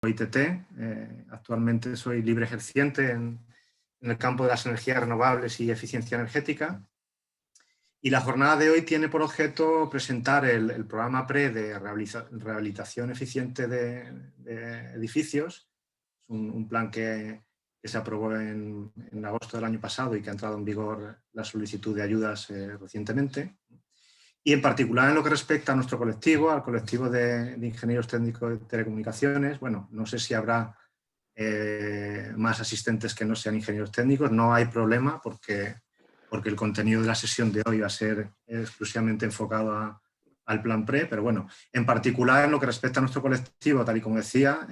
ITT. Actualmente soy libre ejerciente en el campo de las energías renovables y eficiencia energética. Y la jornada de hoy tiene por objeto presentar el programa PRE de rehabilitación eficiente de edificios. Es un plan que se aprobó en agosto del año pasado y que ha entrado en vigor la solicitud de ayudas recientemente. Y en particular en lo que respecta a nuestro colectivo, al colectivo de ingenieros técnicos de telecomunicaciones, bueno, no sé si habrá más asistentes que no sean ingenieros técnicos, no hay problema porque el contenido de la sesión de hoy va a ser exclusivamente enfocado al plan PRE, pero bueno, en particular en lo que respecta a nuestro colectivo, tal y como decía,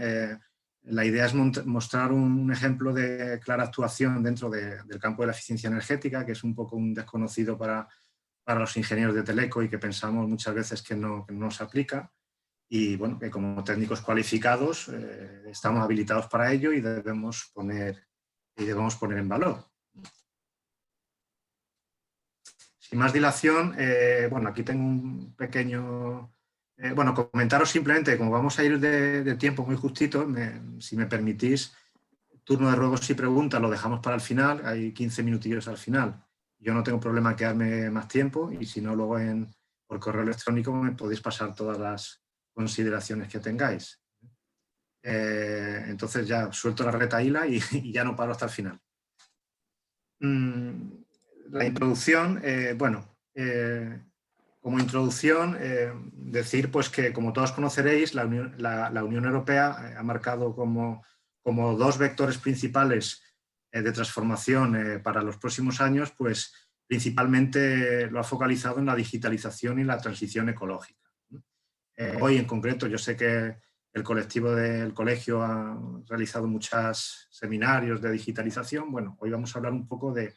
la idea es mostrar un ejemplo de clara actuación dentro del campo de la eficiencia energética, que es un poco un desconocido para los ingenieros de teleco y que pensamos muchas veces que no se aplica. Y bueno, que como técnicos cualificados estamos habilitados para ello y debemos poner en valor. Sin más dilación, bueno, aquí tengo un pequeño... bueno, comentaros simplemente, como vamos a ir de tiempo muy justito, si me permitís, turno de ruegos y preguntas lo dejamos para el final, hay 15 minutillos al final. Yo no tengo problema en quedarme más tiempo y si no, luego por correo electrónico me podéis pasar todas las consideraciones que tengáis. Entonces ya suelto la retahíla y ya no paro hasta el final. La introducción, bueno, como introducción, decir pues que como todos conoceréis, la Unión Europea ha marcado como dos vectores principales de transformación para los próximos años, pues principalmente lo ha focalizado en la digitalización y la transición ecológica. Hoy en concreto yo sé que el colectivo del colegio ha realizado muchos seminarios de digitalización. Bueno, hoy vamos a hablar un poco de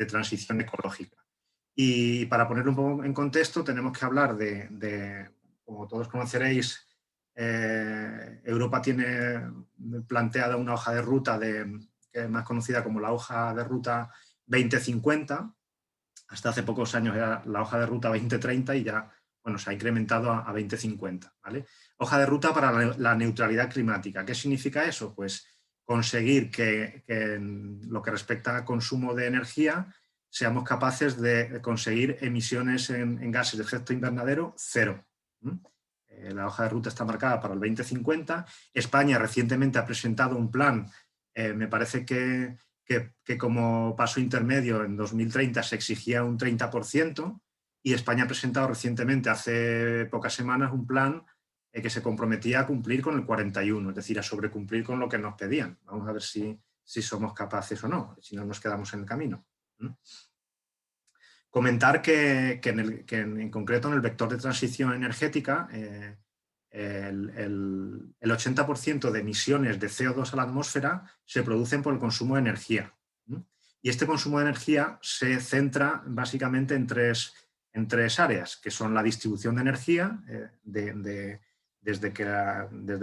transición ecológica. Y para ponerlo un poco en contexto, tenemos que hablar como todos conoceréis, Europa tiene planteada una hoja de ruta que es más conocida como la hoja de ruta 2050. Hasta hace pocos años era la hoja de ruta 2030 y ya bueno, se ha incrementado a 2050. ¿Vale? Hoja de ruta para la neutralidad climática. ¿Qué significa eso? Pues conseguir que en lo que respecta a consumo de energía seamos capaces de conseguir emisiones en gases de efecto invernadero cero. La hoja de ruta está marcada para el 2050. España recientemente ha presentado un plan, me parece que como paso intermedio en 2030 se exigía un 30%, y España ha presentado recientemente, hace pocas semanas, un plan que se comprometía a cumplir con el 41%, es decir, a sobrecumplir con lo que nos pedían. Vamos a ver si somos capaces o no, si no nos quedamos en el camino. Comentar que en concreto en el vector de transición energética, el 80% de emisiones de CO2 a la atmósfera se producen por el consumo de energía. Y este consumo de energía se centra básicamente en tres áreas, que son la distribución de energía, desde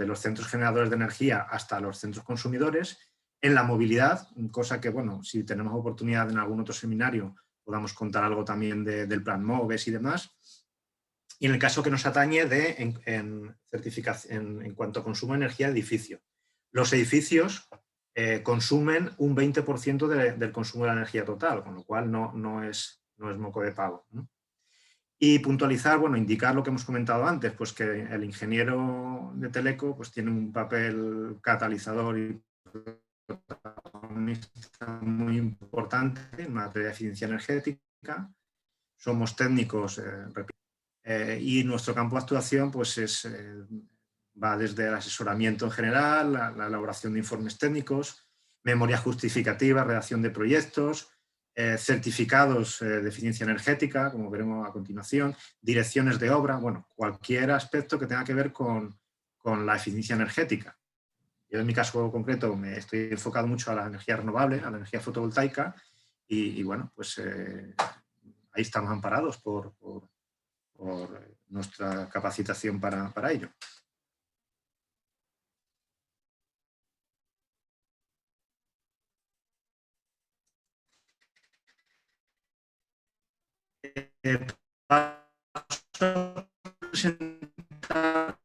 los centros generadores de energía hasta los centros consumidores, en la movilidad, cosa que, bueno, si tenemos oportunidad en algún otro seminario, podamos contar algo también del plan MOVES y demás. Y en el caso que nos atañe en cuanto a consumo de energía de edificio. Los edificios consumen un 20% del consumo de la energía total, con lo cual no es moco de pavo, ¿no? Y puntualizar, bueno, indicar lo que hemos comentado antes, pues que el ingeniero de teleco pues tiene un papel catalizador y muy importante en materia de eficiencia energética. Somos técnicos, y nuestro campo de actuación pues va desde el asesoramiento en general, la elaboración de informes técnicos, memoria justificativa, redacción de proyectos, certificados de eficiencia energética, como veremos a continuación, direcciones de obra, bueno, cualquier aspecto que tenga que ver con la eficiencia energética. Yo en mi caso concreto me estoy enfocado mucho a la energía renovable, a la energía fotovoltaica y bueno, pues ahí estamos amparados por nuestra capacitación para ello. Paso a presentar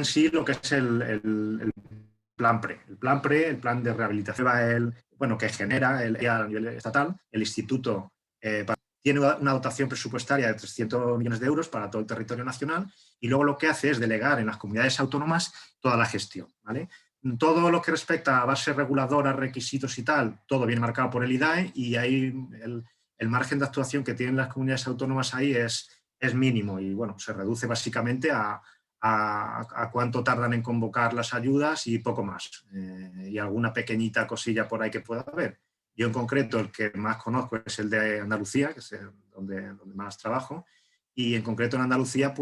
en sí lo que es el plan PRE. El plan de rehabilitación, bueno, que genera a nivel estatal, el instituto tiene una dotación presupuestaria de 300 millones de euros para todo el territorio nacional y luego lo que hace es delegar en las comunidades autónomas toda la gestión, ¿vale? Todo lo que respecta a bases reguladoras, requisitos y tal, todo viene marcado por el IDAE y ahí el margen de actuación que tienen las comunidades autónomas ahí es mínimo y bueno, se reduce básicamente a cuánto tardan en convocar las ayudas y poco más. Y alguna pequeñita cosilla por ahí que pueda haber. Yo en concreto el que más conozco es el de Andalucía, que es donde más trabajo, y en concreto en Andalucía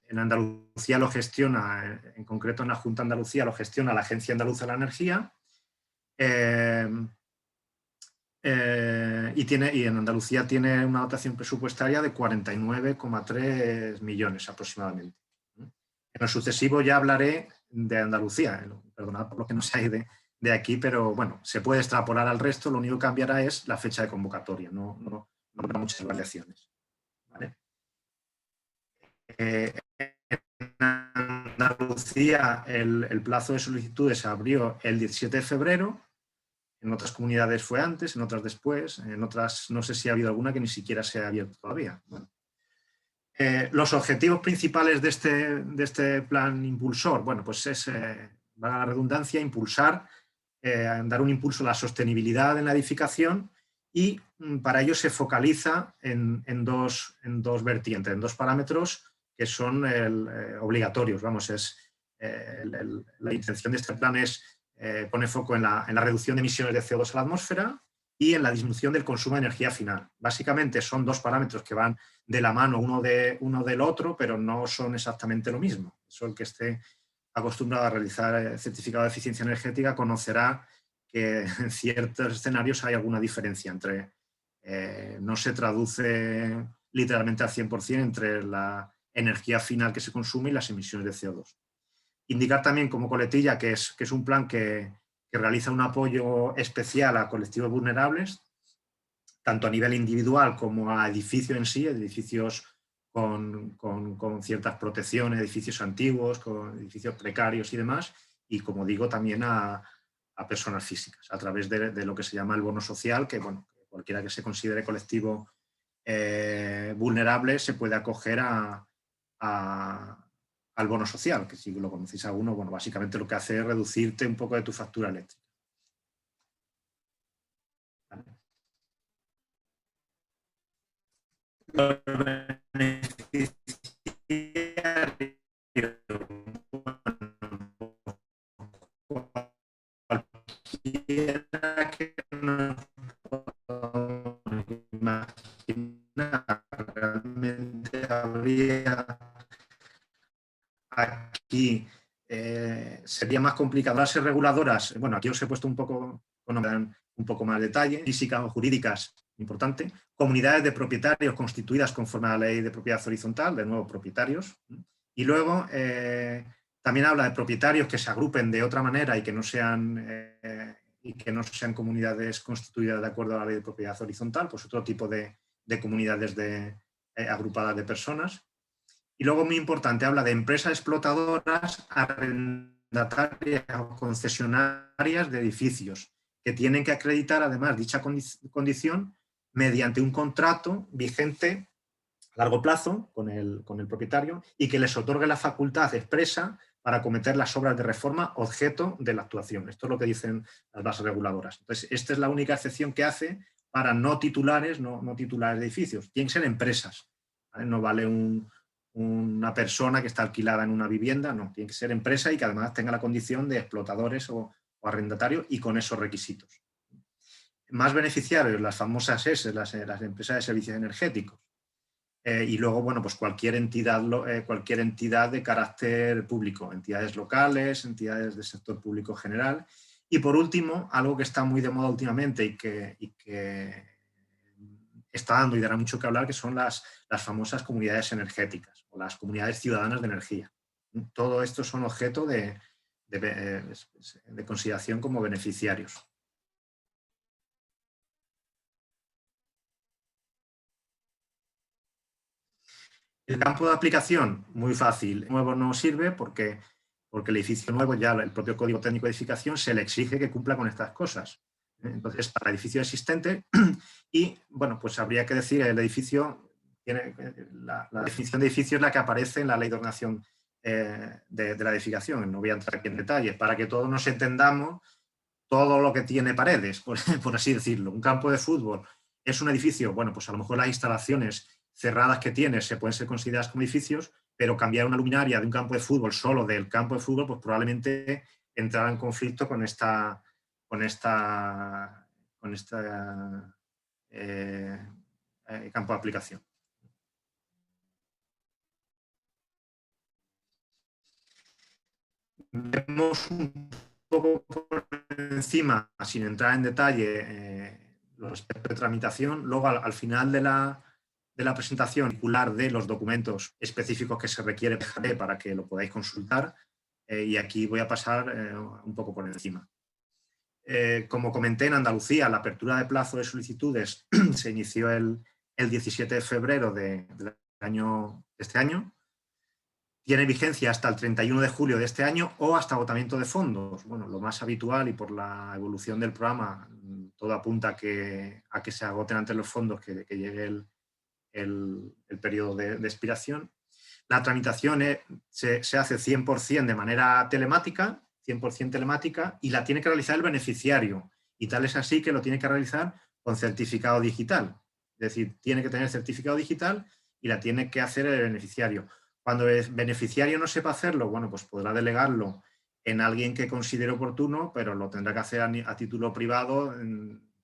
en Andalucía lo gestiona, en concreto en la Junta de Andalucía lo gestiona la Agencia Andaluza de la Energía, y en Andalucía tiene una dotación presupuestaria de 49,3 millones aproximadamente. En lo sucesivo ya hablaré de Andalucía, perdonad por lo que no sé de aquí, pero bueno, se puede extrapolar al resto, lo único que cambiará es la fecha de convocatoria, no habrá muchas variaciones. ¿Vale? En Andalucía el plazo de solicitudes se abrió el 17 de febrero, en otras comunidades fue antes, en otras después, en otras no sé si ha habido alguna que ni siquiera se ha abierto todavía. Bueno. Los objetivos principales de este plan impulsor, bueno, pues es, valga la redundancia, impulsar, dar un impulso a la sostenibilidad en la edificación y para ello se focaliza en dos vertientes, en dos parámetros que son obligatorios. Vamos, la intención de este plan es poner foco en la reducción de emisiones de CO2 a la atmósfera y en la disminución del consumo de energía final. Básicamente son dos parámetros que van de la mano uno del otro, pero no son exactamente lo mismo. Eso el que esté acostumbrado a realizar certificado de eficiencia energética conocerá que en ciertos escenarios hay alguna diferencia entre, no se traduce literalmente al 100% entre la energía final que se consume y las emisiones de CO2. Indicar también como coletilla que es un plan que realiza un apoyo especial a colectivos vulnerables, tanto a nivel individual como a edificios en sí, edificios con ciertas protecciones, edificios antiguos, con edificios precarios y demás, y como digo, también a personas físicas, a través de lo que se llama el bono social, que bueno, cualquiera que se considere colectivo vulnerable se puede acoger al bono social, que si lo conocéis alguno, bueno, básicamente lo que hace es reducirte un poco de tu factura eléctrica. ¿Vale? Los beneficiarios, cualquiera que no imaginar, realmente habría aquí, sería más complicado. Las reguladoras, bueno, aquí os he puesto un poco más detalle, físicas o jurídicas, importante, comunidades de propietarios constituidas conforme a la ley de propiedad horizontal, de nuevo propietarios, y luego también habla de propietarios que se agrupen de otra manera y que no sean comunidades constituidas de acuerdo a la ley de propiedad horizontal, pues otro tipo de comunidades agrupadas de personas. Y luego, muy importante, habla de empresas explotadoras, arrendatarias o concesionarias de edificios, que tienen que acreditar además dicha condición mediante un contrato vigente a largo plazo con el propietario y que les otorgue la facultad expresa para acometer las obras de reforma objeto de la actuación. Esto es lo que dicen las bases reguladoras. Entonces, esta es la única excepción que hace para no titulares de edificios. Tienen que ser empresas, ¿vale? No vale una persona que está alquilada en una vivienda, no, tiene que ser empresa y que además tenga la condición de explotadores o arrendatarios y con esos requisitos. Más beneficiarios, las famosas ESE, las empresas de servicios energéticos. Y luego, bueno, pues cualquier entidad de carácter público, entidades locales, entidades del sector público general. Y por último, algo que está muy de moda últimamente y que está dando y dará mucho que hablar, que son las famosas comunidades energéticas o las comunidades ciudadanas de energía. Todo esto son objeto de consideración como beneficiarios. El campo de aplicación, muy fácil. El nuevo no sirve porque el edificio nuevo, ya el propio Código Técnico de Edificación se le exige que cumpla con estas cosas. Entonces, para el edificio existente, y bueno, pues habría que decir, el edificio, tiene, la definición de edificio es la que aparece en la Ley de Ordenación de la Edificación. No voy a entrar aquí en detalles, para que todos nos entendamos todo lo que tiene paredes, por así decirlo. Un campo de fútbol es un edificio, bueno, pues a lo mejor las instalaciones cerradas que tiene se pueden ser consideradas como edificios, pero cambiar una luminaria de un campo de fútbol solo del campo de fútbol, pues probablemente entrará en conflicto con eh, campo de aplicación. Vemos un poco por encima, sin entrar en detalle, los aspectos de tramitación. Luego, al final de la presentación, particular de los documentos específicos que se requiere para que lo podáis consultar. Y aquí voy a pasar un poco por encima. Como comenté, en Andalucía la apertura de plazo de solicitudes se inició el 17 de febrero de este año. Tiene vigencia hasta el 31 de julio de este año o hasta agotamiento de fondos. Bueno, lo más habitual, y por la evolución del programa, todo apunta a que se agoten antes los fondos que llegue el periodo de expiración. La tramitación se hace 100% de manera telemática, 100% telemática, y la tiene que realizar el beneficiario. Y tal es así que lo tiene que realizar con certificado digital. Es decir, tiene que tener certificado digital y la tiene que hacer el beneficiario. Cuando el beneficiario no sepa hacerlo, bueno, pues podrá delegarlo en alguien que considere oportuno, pero lo tendrá que hacer a título privado,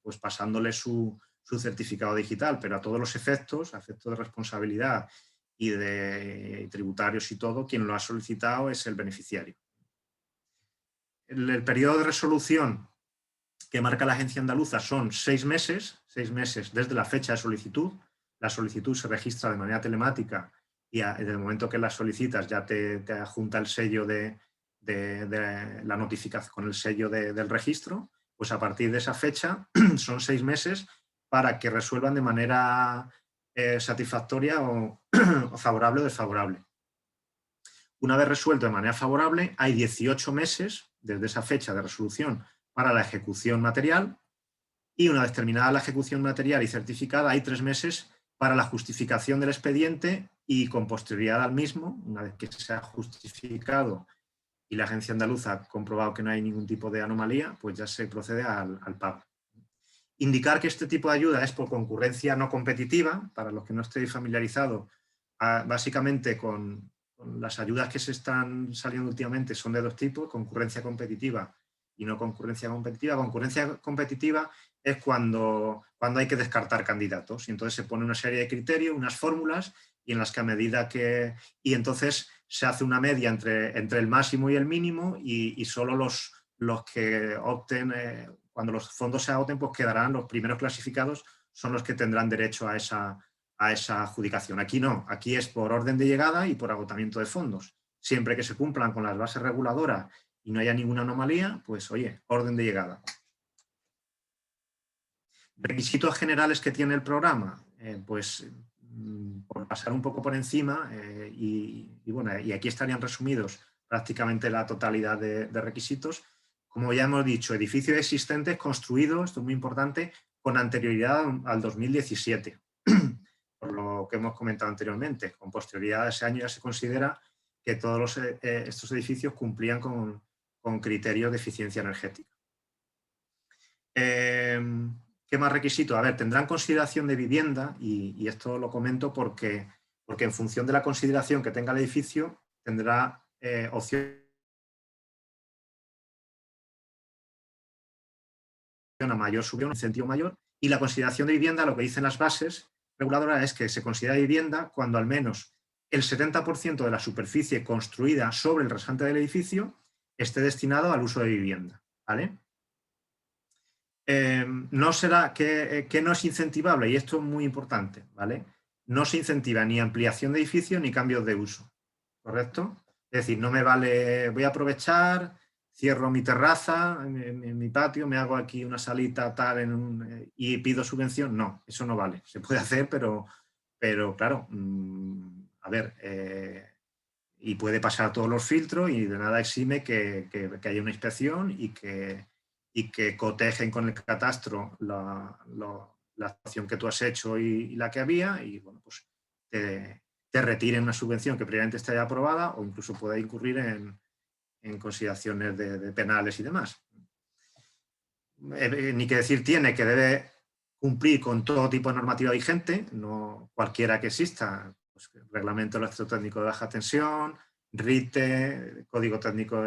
pues pasándole su certificado digital, pero a todos los efectos, a efectos de responsabilidad y de tributarios y todo, quien lo ha solicitado es el beneficiario. El periodo de resolución que marca la agencia andaluza son 6 meses desde la fecha de solicitud. La solicitud se registra de manera telemática y desde el momento que la solicitas ya te adjunta el sello de la notificación con el sello del registro. Pues a partir de esa fecha son 6 meses para que resuelvan de manera satisfactoria o favorable o desfavorable. Una vez resuelto de manera favorable, hay 18 meses desde esa fecha de resolución para la ejecución material, y una vez terminada la ejecución material y certificada, hay 3 meses para la justificación del expediente, y con posterioridad al mismo, una vez que se ha justificado y la agencia andaluza ha comprobado que no hay ningún tipo de anomalía, pues ya se procede al pago. Indicar que este tipo de ayuda es por concurrencia no competitiva. Para los que no estéis familiarizados, básicamente con las ayudas que se están saliendo últimamente son de 2 tipos: concurrencia competitiva y no concurrencia competitiva. Concurrencia competitiva es cuando hay que descartar candidatos, y entonces se pone una serie de criterios, unas fórmulas, y en las que a medida que... Y entonces se hace una media entre el máximo y el mínimo, y solo los que opten, cuando los fondos se agoten, pues quedarán los primeros clasificados, son los que tendrán derecho a esa adjudicación. Aquí no, aquí es por orden de llegada y por agotamiento de fondos. Siempre que se cumplan con las bases reguladoras y no haya ninguna anomalía, pues oye, orden de llegada. Requisitos generales que tiene el programa, pues por pasar un poco por encima, bueno, y aquí estarían resumidos prácticamente la totalidad de requisitos. Como ya hemos dicho, edificios existentes construidos, esto es muy importante, con anterioridad al 2017, por lo que hemos comentado anteriormente. Con posterioridad a ese año ya se considera que todos estos edificios cumplían con criterios de eficiencia energética. ¿Qué más requisitos? A ver, tendrán consideración de vivienda, y esto lo comento porque en función de la consideración que tenga el edificio, tendrá opción a mayor subvención, un incentivo mayor. Y la consideración de vivienda, lo que dicen las bases reguladoras, es que se considera vivienda cuando al menos el 70% de la superficie construida sobre el rasante del edificio esté destinado al uso de vivienda, ¿vale? No será que no es incentivable, y esto es muy importante, ¿vale? No se incentiva ni ampliación de edificios ni cambios de uso, ¿correcto? Es decir, no me vale, voy a aprovechar, cierro mi terraza en mi patio, me hago aquí una salita tal y pido subvención. No, eso no vale. Se puede hacer, pero claro, a ver, y puede pasar todos los filtros y de nada exime que haya una inspección y que cotejen con el catastro la acción que tú has hecho y la que había, y bueno, pues te retiren una subvención que previamente esté aprobada, o incluso puede incurrir en consideraciones de penales y demás. Ni que decir tiene que debe cumplir con todo tipo de normativa vigente, no cualquiera que exista, pues, reglamento electrotécnico de baja tensión, RITE, código técnico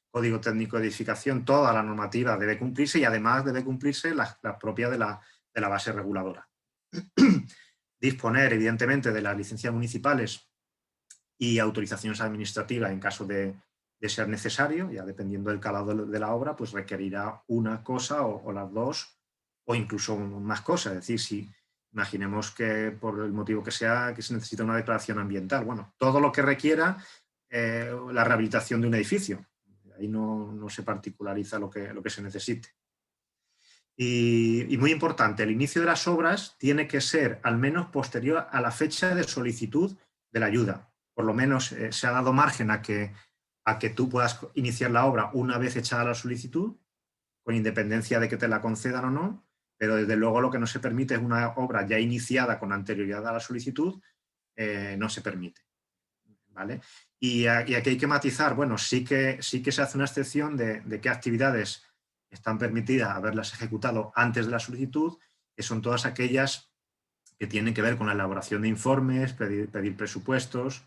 código técnico de edificación, toda la normativa debe cumplirse, y además debe cumplirse la propia de la base reguladora. Disponer, evidentemente, de las licencias municipales y autorizaciones administrativas en caso de ser necesario, ya dependiendo del calado de la obra, pues requerirá una cosa o las dos, o incluso más cosas. Es decir, si imaginemos que por el motivo que sea, que se necesita una declaración ambiental, bueno, todo lo que requiera la rehabilitación de un edificio. Ahí no se particulariza lo que se necesite. Y muy importante, el inicio de las obras tiene que ser al menos posterior a la fecha de solicitud de la ayuda. Por lo menos se ha dado margen a que tú puedas iniciar la obra una vez echada la solicitud, con independencia de que te la concedan o no, pero desde luego lo que no se permite es una obra ya iniciada con anterioridad a la solicitud, no se permite. ¿Vale? Y aquí hay que matizar, bueno, sí que se hace una excepción de qué actividades están permitidas haberlas ejecutado antes de la solicitud, que son todas aquellas que tienen que ver con la elaboración de informes, pedir presupuestos,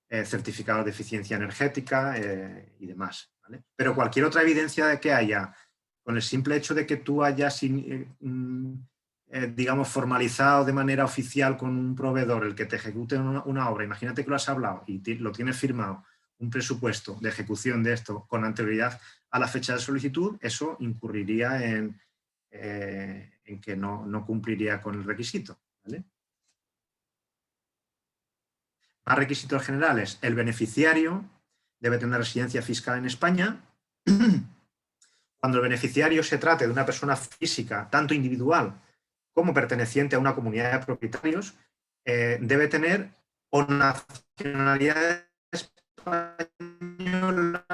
certificados de eficiencia energética y demás. ¿Vale? Pero cualquier otra evidencia de que haya, con el simple hecho de que tú hayas, digamos, formalizado de manera oficial con un proveedor el que te ejecute una obra, imagínate que lo has hablado y lo tienes firmado, un presupuesto de ejecución de esto con anterioridad a la fecha de solicitud, eso incurriría en que no cumpliría con el requisito. ¿Vale? Más requisitos generales. El beneficiario debe tener residencia fiscal en España. Cuando el beneficiario se trate de una persona física, tanto individual como perteneciente a una comunidad de propietarios, debe tener o nacionalidad española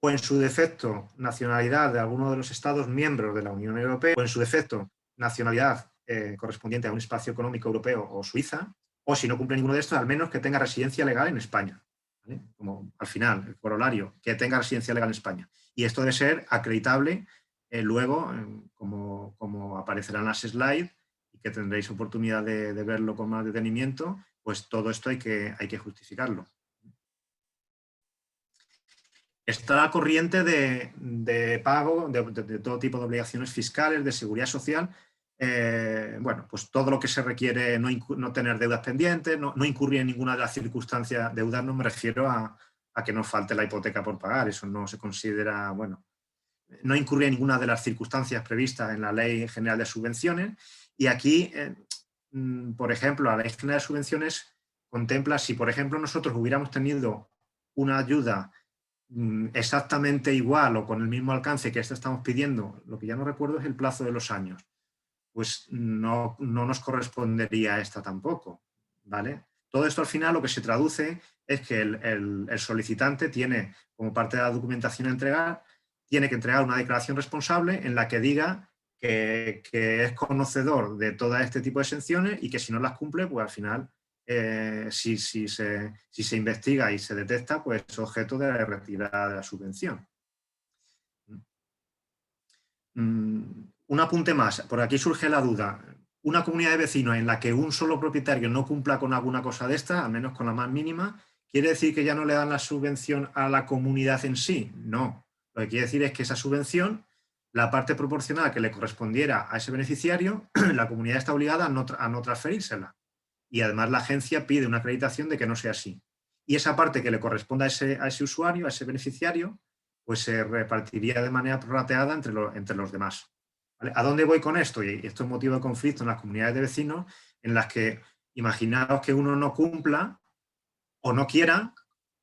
o, en su defecto, nacionalidad de alguno de los Estados miembros de la Unión Europea, o, en su defecto, nacionalidad correspondiente a un espacio económico europeo o Suiza, o, si no cumple ninguno de estos, al menos que tenga residencia legal en España. ¿Vale? Como al final, el corolario, que tenga residencia legal en España. Y esto debe ser acreditable luego, como aparecerá en las slides, y que tendréis oportunidad de verlo con más detenimiento, pues todo esto hay que justificarlo. Está corriente de pago de todo tipo de obligaciones fiscales, de seguridad social. Bueno, pues todo lo que se requiere, no tener deudas pendientes, no incurrir en ninguna de las circunstancias. Deudas no me refiero a que nos falte la hipoteca por pagar, eso no se considera, bueno, no incurrir en ninguna de las circunstancias previstas en la Ley General de Subvenciones. Y aquí, por ejemplo, la Ley General de Subvenciones contempla, si por ejemplo nosotros hubiéramos tenido una ayuda exactamente igual o con el mismo alcance que esta estamos pidiendo, lo que ya no recuerdo es el plazo de los años, pues no nos correspondería esta tampoco, ¿vale? Todo esto al final lo que se traduce es que el solicitante tiene, como parte de la documentación a entregar, tiene que entregar una declaración responsable en la que diga que es conocedor de todo este tipo de exenciones y que si no las cumple, pues al final, si se investiga y se detecta, pues es objeto de retirada de la subvención. Un apunte más, por aquí surge la duda. Una comunidad de vecinos en la que un solo propietario no cumpla con alguna cosa de esta, al menos con la más mínima, ¿quiere decir que ya no le dan la subvención a la comunidad en sí? No. Lo que quiere decir es que esa subvención, la parte proporcional que le correspondiera a ese beneficiario, la comunidad está obligada a no transferírsela. Y además la agencia pide una acreditación de que no sea así. Y esa parte que le corresponde a ese usuario, a ese beneficiario, pues se repartiría de manera prorrateada entre los demás. ¿Vale? ¿A dónde voy con esto? Y esto es motivo de conflicto en las comunidades de vecinos, en las que imaginaos que uno no cumpla o no quiera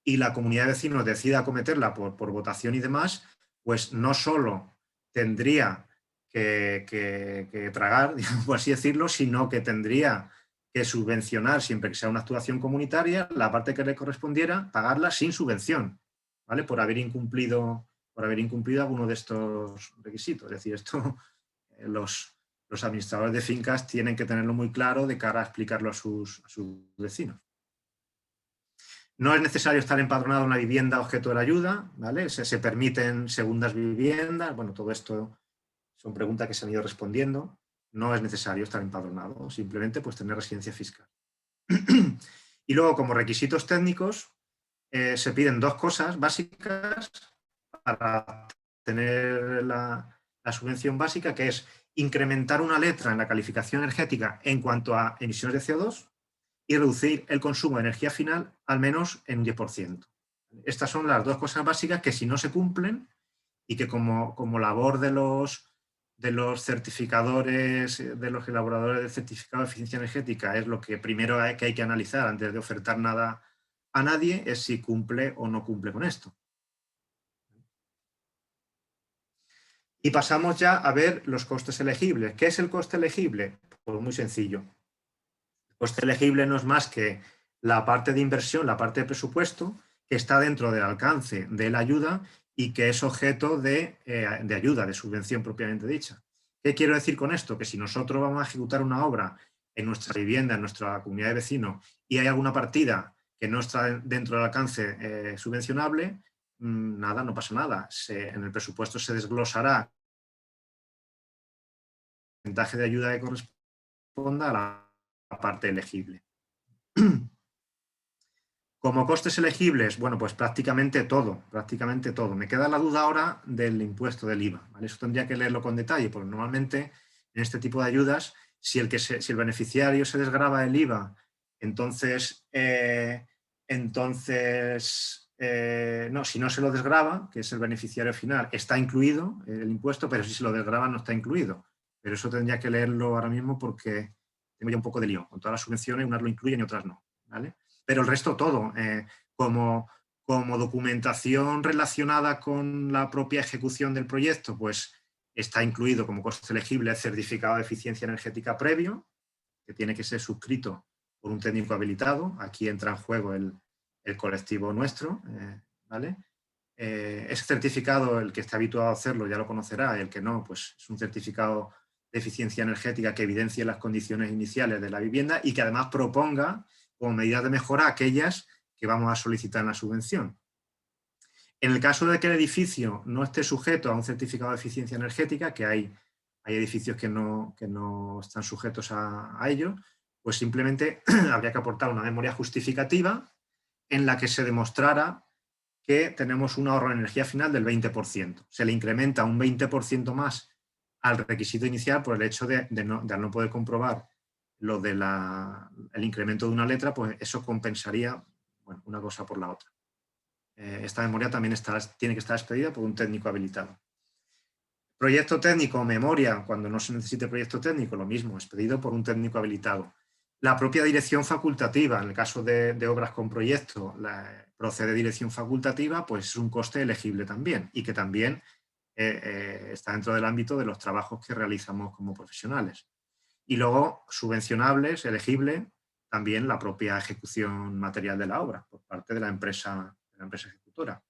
y la comunidad de vecinos decida acometerla por votación y demás, pues no solo tendría que tragar, digamos, por así decirlo, sino que tendría que subvencionar, siempre que sea una actuación comunitaria, la parte que le correspondiera, pagarla sin subvención, ¿vale? Por haber incumplido alguno de estos requisitos. Es decir, esto los administradores de fincas tienen que tenerlo muy claro de cara a explicarlo a sus vecinos. No es necesario estar empadronado en la vivienda objeto de la ayuda, ¿vale? Se permiten segundas viviendas, bueno, todo esto son preguntas que se han ido respondiendo. No es necesario estar empadronado, simplemente pues tener residencia fiscal. Y luego, como requisitos técnicos, se piden dos cosas básicas para tener la subvención básica, que es incrementar una letra en la calificación energética en cuanto a emisiones de CO2 y reducir el consumo de energía final al menos en un 10%. Estas son las dos cosas básicas que si no se cumplen y que como labor de los certificadores, de los elaboradores del certificado de eficiencia energética, es lo que primero hay que analizar antes de ofertar nada a nadie, es si cumple o no cumple con esto. Y pasamos ya a ver los costes elegibles. ¿Qué es el coste elegible? Pues muy sencillo. El coste elegible no es más que la parte de inversión, la parte de presupuesto, que está dentro del alcance de la ayuda y que es objeto de ayuda, de subvención propiamente dicha. ¿Qué quiero decir con esto? Que si nosotros vamos a ejecutar una obra en nuestra vivienda, en nuestra comunidad de vecinos, y hay alguna partida que no está dentro del alcance subvencionable, nada, no pasa nada. En el presupuesto se desglosará el porcentaje de ayuda que corresponda a la parte elegible. Como costes elegibles, bueno, pues prácticamente todo, prácticamente todo. Me queda la duda ahora del impuesto del IVA, ¿vale? Eso tendría que leerlo con detalle, porque normalmente en este tipo de ayudas, si el beneficiario se desgrava el IVA, entonces, no, si no se lo desgrava, que es el beneficiario final, está incluido el impuesto, pero si se lo desgrava no está incluido. Pero eso tendría que leerlo ahora mismo porque tengo ya un poco de lío. Con todas las subvenciones, unas lo incluyen y otras no, ¿vale? Pero el resto todo, como documentación relacionada con la propia ejecución del proyecto, pues está incluido como coste elegible el certificado de eficiencia energética previo, que tiene que ser suscrito por un técnico habilitado. Aquí entra en juego el colectivo nuestro, ¿vale? Ese certificado, el que esté habituado a hacerlo ya lo conocerá, el que no, pues es un certificado de eficiencia energética que evidencie las condiciones iniciales de la vivienda y que además proponga como medidas de mejora aquellas que vamos a solicitar en la subvención. En el caso de que el edificio no esté sujeto a un certificado de eficiencia energética, que hay edificios que no están sujetos a ello, pues simplemente habría que aportar una memoria justificativa en la que se demostrara que tenemos un ahorro en energía final del 20%. Se le incrementa un 20% más al requisito inicial por el hecho de al no poder comprobar lo del el incremento de una letra, pues eso compensaría, bueno, una cosa por la otra. Esta memoria también tiene que estar expedida por un técnico habilitado. Proyecto técnico, memoria, cuando no se necesite proyecto técnico, lo mismo, expedido por un técnico habilitado. La propia dirección facultativa, en el caso de obras con proyecto, procede dirección facultativa, pues es un coste elegible también y que también está dentro del ámbito de los trabajos que realizamos como profesionales. Y luego, subvencionables, elegible, también la propia ejecución material de la obra por parte de la empresa ejecutora.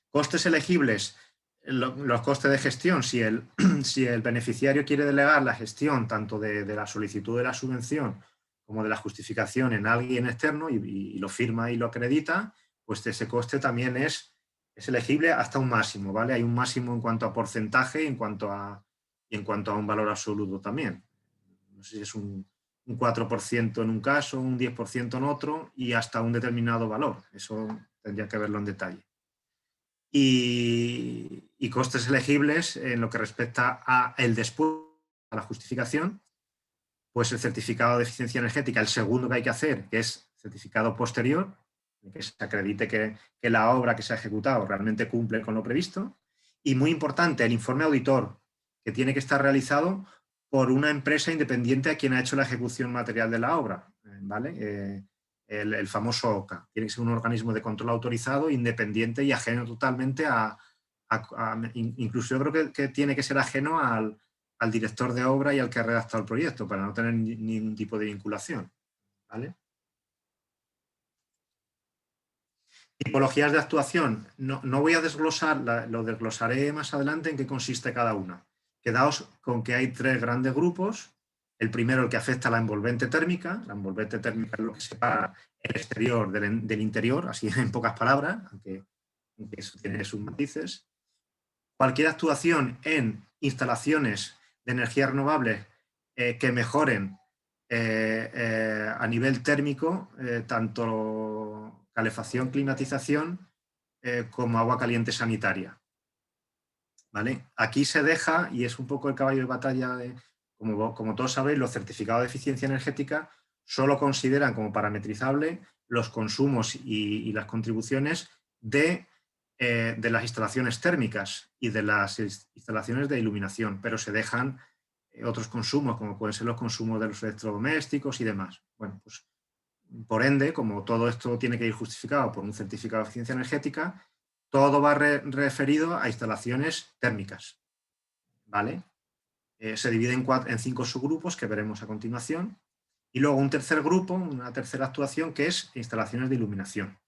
Costes elegibles, los costes de gestión. Si el beneficiario quiere delegar la gestión tanto de la solicitud de la subvención como de la justificación en alguien externo y lo firma y lo acredita, pues ese coste también es elegible hasta un máximo, ¿vale? Hay un máximo en cuanto a porcentaje y en cuanto a un valor absoluto también. No sé si es un 4% en un caso, un 10% en otro y hasta un determinado valor. Eso tendría que verlo en detalle. Y costes elegibles en lo que respecta a el después, a la justificación, pues el certificado de eficiencia energética, el segundo que hay que hacer, que es certificado posterior, que se acredite que la obra que se ha ejecutado realmente cumple con lo previsto. Y muy importante, el informe auditor, que tiene que estar realizado por una empresa independiente a quien ha hecho la ejecución material de la obra, ¿vale? El famoso OCA. Tiene que ser un organismo de control autorizado, independiente y ajeno totalmente a incluso yo creo que tiene que ser ajeno al director de obra y al que ha redactado el proyecto, para no tener ningún tipo de vinculación, ¿vale? Tipologías de actuación. No voy a desglosar, lo desglosaré más adelante en qué consiste cada una. Quedaos con que hay 3 grandes grupos. El primero, el que afecta a la envolvente térmica. La envolvente térmica es lo que separa el exterior del interior, así en pocas palabras, aunque eso tiene sus matices. Cualquier actuación en instalaciones de energías renovables que mejoren a nivel térmico, tanto calefacción, climatización, como agua caliente sanitaria. ¿Vale? Aquí se deja, y es un poco el caballo de batalla, como todos sabéis, los certificados de eficiencia energética solo consideran como parametrizable los consumos y las contribuciones de las instalaciones térmicas y de las instalaciones de iluminación, pero se dejan otros consumos, como pueden ser los consumos de los electrodomésticos y demás. Bueno, pues por ende, como todo esto tiene que ir justificado por un certificado de eficiencia energética, todo va referido a instalaciones térmicas, ¿vale? Se divide en 5 subgrupos que veremos a continuación. Y luego un tercer grupo, una tercera actuación, que es instalaciones de iluminación.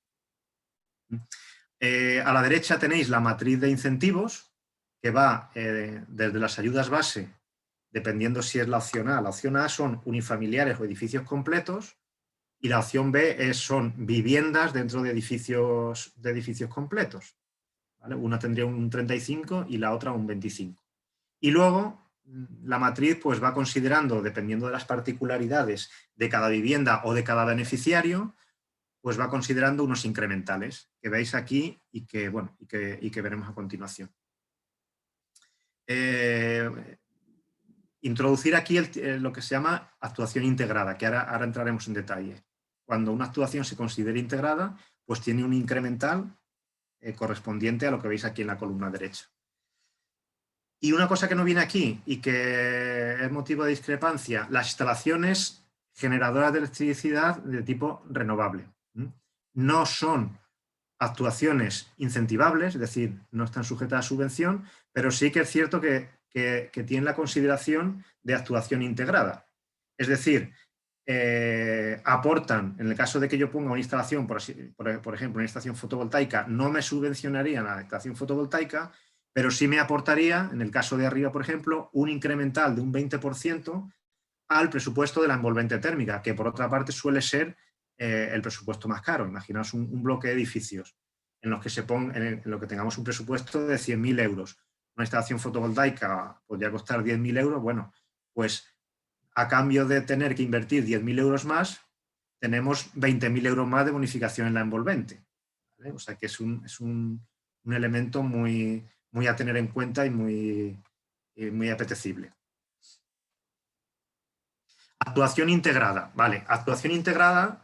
A la derecha tenéis la matriz de incentivos, que va desde las ayudas base, dependiendo si es la opción A. La opción A son unifamiliares o edificios completos, y la opción B son viviendas dentro de edificios completos, ¿vale? Una tendría un 35 y la otra un 25. Y luego la matriz pues, va considerando, dependiendo de las particularidades de cada vivienda o de cada beneficiario, pues va considerando unos incrementales que veis aquí y que veremos a continuación. Introducir aquí lo que se llama actuación integrada, que ahora entraremos en detalle. Cuando una actuación se considera integrada, pues tiene un incremental correspondiente a lo que veis aquí en la columna derecha. Y una cosa que no viene aquí y que es motivo de discrepancia, las instalaciones generadoras de electricidad de tipo renovable. No son actuaciones incentivables, es decir, no están sujetas a subvención, pero sí que es cierto que tienen la consideración de actuación integrada. Es decir, aportan, en el caso de que yo ponga una instalación, por ejemplo, una instalación fotovoltaica, no me subvencionaría la instalación fotovoltaica, pero sí me aportaría, en el caso de arriba, por ejemplo, un incremental de un 20% al presupuesto de la envolvente térmica, que por otra parte suele ser el presupuesto más caro. Imaginaos un bloque de edificios en los que en lo que tengamos un presupuesto de 100.000 euros. Una instalación fotovoltaica podría costar 10.000 euros. Bueno, pues a cambio de tener que invertir 10.000 euros más, tenemos 20.000 euros más de bonificación en la envolvente, ¿vale? O sea que es un elemento muy a tener en cuenta y muy apetecible. Actuación integrada. Vale, actuación integrada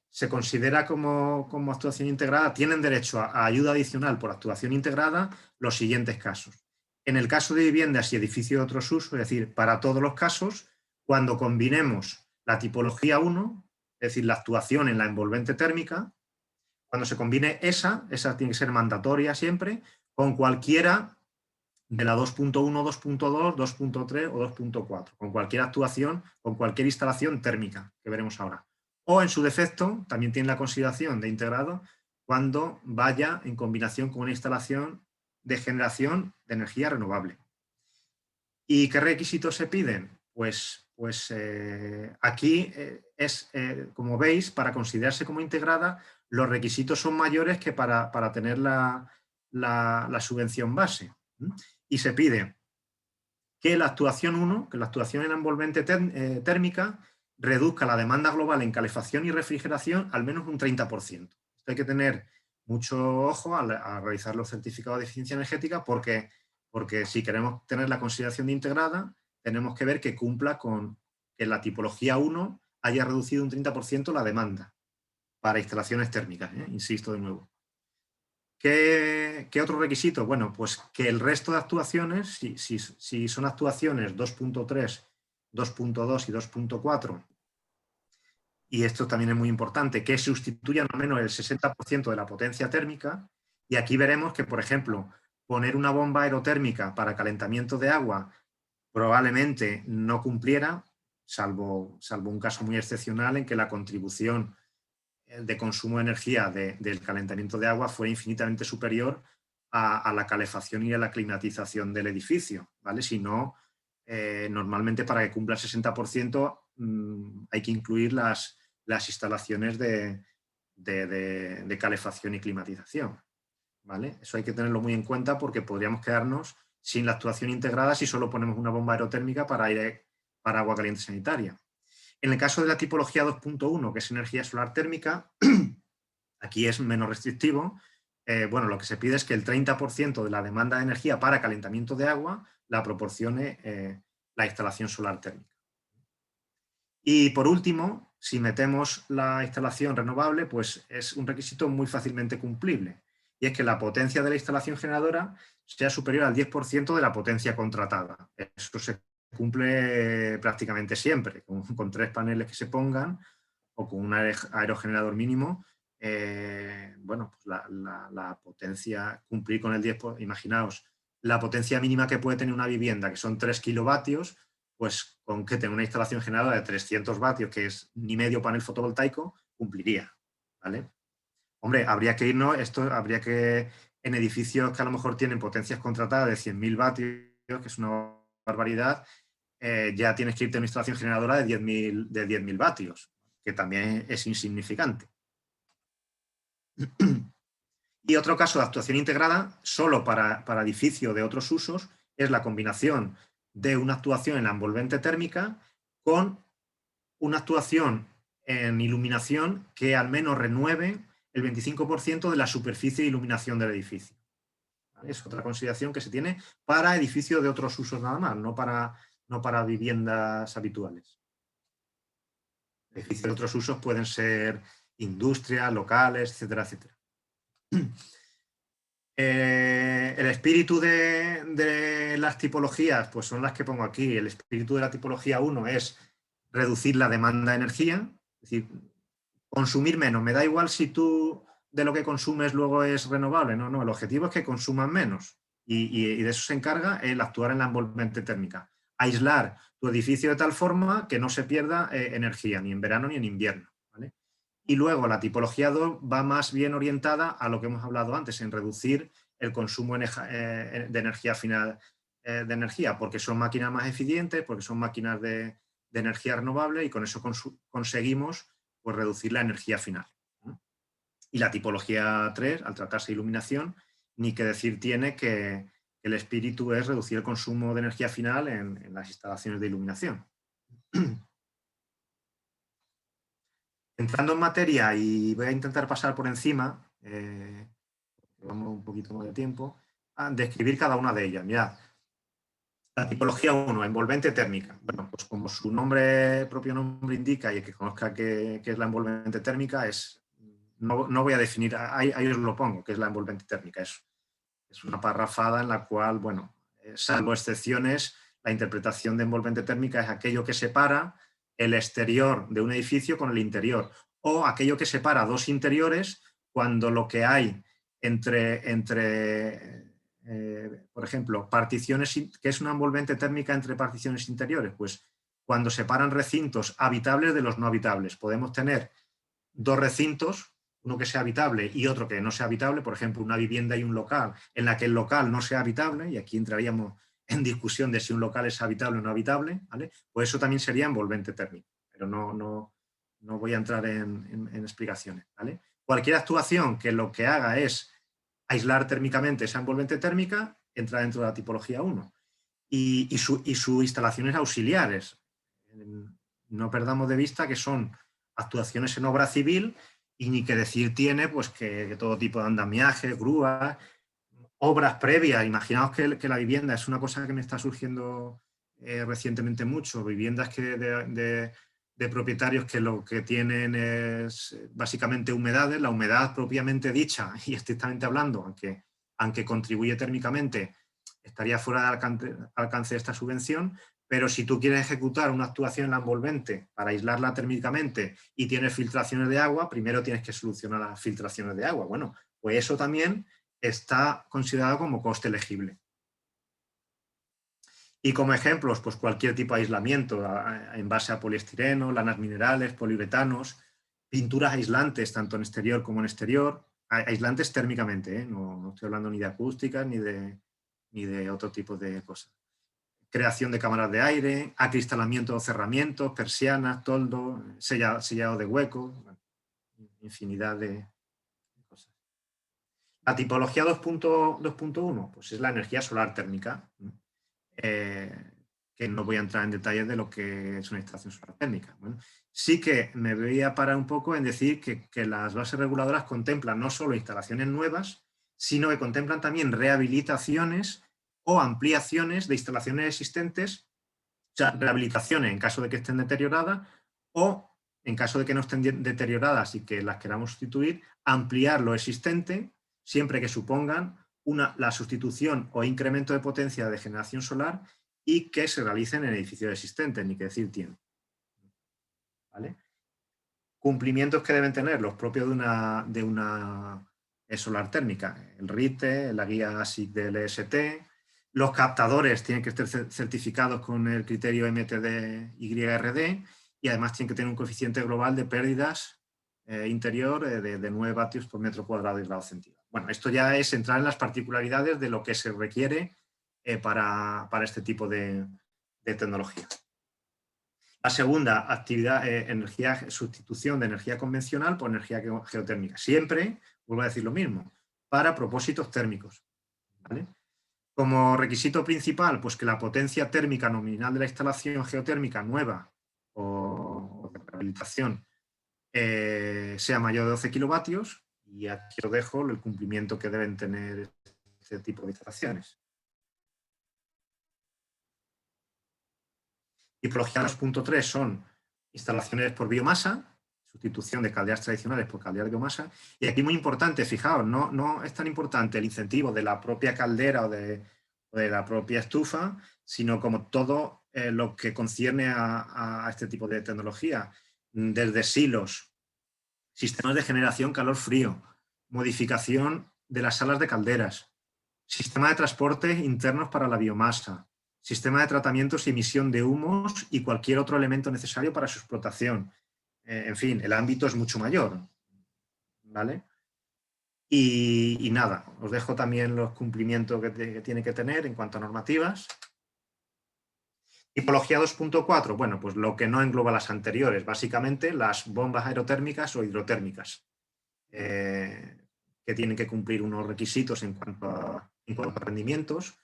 se considera como actuación integrada. Tienen derecho a ayuda adicional por actuación integrada los siguientes casos. En el caso de viviendas y edificios de otros usos, es decir, para todos los casos, cuando combinemos la tipología 1, es decir, la actuación en la envolvente térmica, cuando se combine esa tiene que ser mandatoria siempre, con cualquiera de la 2.1, 2.2, 2.3 o 2.4, con cualquier actuación, con cualquier instalación térmica, que veremos ahora. O en su defecto, también tiene la consideración de integrado cuando vaya en combinación con una instalación de generación de energía renovable. ¿Y qué requisitos se piden? Pues aquí como veis, para considerarse como integrada, los requisitos son mayores que para tener la subvención base. Y se pide que la actuación 1, que la actuación en la envolvente térmica, reduzca la demanda global en calefacción y refrigeración al menos un 30%. Esto hay que tener mucho ojo a realizar los certificados de eficiencia energética porque si queremos tener la consideración de integrada, tenemos que ver que cumpla con que la tipología 1 haya reducido un 30% la demanda para instalaciones térmicas, insisto de nuevo. ¿Qué otro requisito? Bueno, pues que el resto de actuaciones, si son actuaciones 2.3, 2.2 y 2.4, y esto también es muy importante, que sustituyan al menos el 60% de la potencia térmica, y aquí veremos que, por ejemplo, poner una bomba aerotérmica para calentamiento de agua probablemente no cumpliera, salvo un caso muy excepcional en que la contribución de consumo de energía del calentamiento de agua fuera infinitamente superior a la calefacción y a la climatización del edificio, ¿vale? Si no, normalmente para que cumpla el 60% hay que incluir las instalaciones de calefacción y climatización, ¿vale? Eso hay que tenerlo muy en cuenta porque podríamos quedarnos sin la actuación integrada si solo ponemos una bomba aerotérmica para agua caliente sanitaria. En el caso de la tipología 2.1, que es energía solar térmica, aquí es menos restrictivo. Bueno, lo que se pide es que el 30% de la demanda de energía para calentamiento de agua la proporcione la instalación solar térmica. Y por último, si metemos la instalación renovable, pues es un requisito muy fácilmente cumplible. Y es que la potencia de la instalación generadora sea superior al 10% de la potencia contratada. Eso se cumple prácticamente siempre, con 3 paneles que se pongan o con un aerogenerador mínimo. Bueno, pues la potencia, cumplir con el 10%, imaginaos, la potencia mínima que puede tener una vivienda, que son 3 kilovatios, pues con que tenga una instalación generadora de 300 vatios, que es ni medio panel fotovoltaico, cumpliría, ¿vale? Hombre, habría que irnos, habría que, en edificios que a lo mejor tienen potencias contratadas de 100.000 vatios, que es una barbaridad, ya tienes que irte a una instalación generadora de 10.000 vatios, que también es insignificante. Y otro caso de actuación integrada, solo para edificio de otros usos, es la combinación de una actuación en la envolvente térmica con una actuación en iluminación que al menos renueve el 25% de la superficie de iluminación del edificio. ¿Vale? Es otra consideración que se tiene para edificios de otros usos nada más, no para viviendas habituales. Edificios de otros usos pueden ser industrias, locales, etcétera, etcétera. El espíritu de las tipologías, pues son las que pongo aquí. El espíritu de la tipología 1 es reducir la demanda de energía, es decir, consumir menos. Me da igual si tú de lo que consumes luego es renovable, no, el objetivo es que consuman menos y de eso se encarga el actuar en la envolvente térmica. Aislar tu edificio de tal forma que no se pierda energía, ni en verano ni en invierno, ¿vale? Y luego la tipología 2 va más bien orientada a lo que hemos hablado antes, en reducir el consumo de energía final, de energía, porque son máquinas más eficientes, porque son máquinas de energía renovable y con eso conseguimos pues, reducir la energía final. Y la tipología 3, al tratarse de iluminación, ni que decir tiene que el espíritu es reducir el consumo de energía final en las instalaciones de iluminación. Entrando en materia, y voy a intentar pasar por encima, vamos un poquito más de tiempo, a describir cada una de ellas. Mirad, la tipología 1, envolvente térmica. Bueno, pues como su propio nombre indica y el que conozca qué es la envolvente térmica, no voy a definir, ahí os lo pongo, qué es la envolvente térmica. Es una parrafada en la cual, bueno, salvo excepciones, la interpretación de envolvente térmica es aquello que separa el exterior de un edificio con el interior, o aquello que separa dos interiores cuando lo que hay por ejemplo, particiones, que es una envolvente térmica entre particiones interiores, pues cuando separan recintos habitables de los no habitables. Podemos tener dos recintos, uno que sea habitable y otro que no sea habitable, por ejemplo, una vivienda y un local, en la que el local no sea habitable, y aquí entraríamos en discusión de si un local es habitable o no habitable, ¿vale? Pues eso también sería envolvente térmico, pero no voy a entrar en explicaciones, ¿vale? Cualquier actuación que lo que haga es aislar térmicamente esa envolvente térmica entra dentro de la tipología 1. Y sus instalaciones auxiliares. No perdamos de vista que son actuaciones en obra civil y ni que decir tiene pues que todo tipo de andamiajes, grúas, obras previas. Imaginaos que la vivienda es una cosa que me está surgiendo recientemente mucho, viviendas de propietarios que lo que tienen es básicamente humedades, la humedad propiamente dicha y estrictamente hablando, aunque contribuye térmicamente, estaría fuera de alcance de esta subvención, pero si tú quieres ejecutar una actuación en la envolvente para aislarla térmicamente y tienes filtraciones de agua, primero tienes que solucionar las filtraciones de agua. Bueno, pues eso también está considerado como coste elegible. Y como ejemplos, pues cualquier tipo de aislamiento en base a poliestireno, lanas minerales, poliuretanos, pinturas aislantes, tanto en exterior como en exterior, aislantes térmicamente, no estoy hablando ni de acústicas ni de otro tipo de cosas. Creación de cámaras de aire, acristalamiento o cerramientos, persianas, toldo, sellado de huecos, bueno, infinidad de cosas. La tipología 2.1 pues es la energía solar térmica, que no voy a entrar en detalles de lo que es una instalación solar térmica. Bueno, sí que me voy a parar un poco en decir que las bases reguladoras contemplan no solo instalaciones nuevas, sino que contemplan también rehabilitaciones o ampliaciones de instalaciones existentes, o sea, rehabilitaciones en caso de que estén deterioradas o en caso de que no estén deterioradas y que las queramos sustituir, ampliar lo existente siempre que supongan la sustitución o incremento de potencia de generación solar y que se realicen en edificios existentes, ni que decir tienen. ¿Vale? Cumplimientos que deben tener los propios de una solar térmica, el RITE, la guía ASIC del EST, los captadores tienen que estar certificados con el criterio MTD-YRD y además tienen que tener un coeficiente global de pérdidas interior de 9 vatios por metro cuadrado y grado centígrado. Bueno, esto ya es entrar en las particularidades de lo que se requiere para este tipo de tecnología. La segunda actividad, sustitución de energía convencional por energía geotérmica. Siempre, vuelvo a decir lo mismo, para propósitos térmicos. ¿Vale? Como requisito principal, pues que la potencia térmica nominal de la instalación geotérmica nueva o de rehabilitación sea mayor de 12 kilovatios, y aquí os dejo el cumplimiento que deben tener este tipo de instalaciones. Tipología 2.3 son instalaciones por biomasa, sustitución de calderas tradicionales por calderas de biomasa. Y aquí muy importante, fijaos, no es tan importante el incentivo de la propia caldera o de la propia estufa, sino como todo lo que concierne a este tipo de tecnología, desde silos, sistemas de generación calor-frío, modificación de las salas de calderas, sistema de transporte internos para la biomasa, sistema de tratamientos y emisión de humos y cualquier otro elemento necesario para su explotación. En fin, el ámbito es mucho mayor. ¿Vale? Y nada, os dejo también los cumplimientos que tiene que tener en cuanto a normativas. Tipología 2.4, bueno, pues lo que no engloba las anteriores, básicamente las bombas aerotérmicas o hidrotérmicas, que tienen que cumplir unos requisitos en cuanto a rendimientos.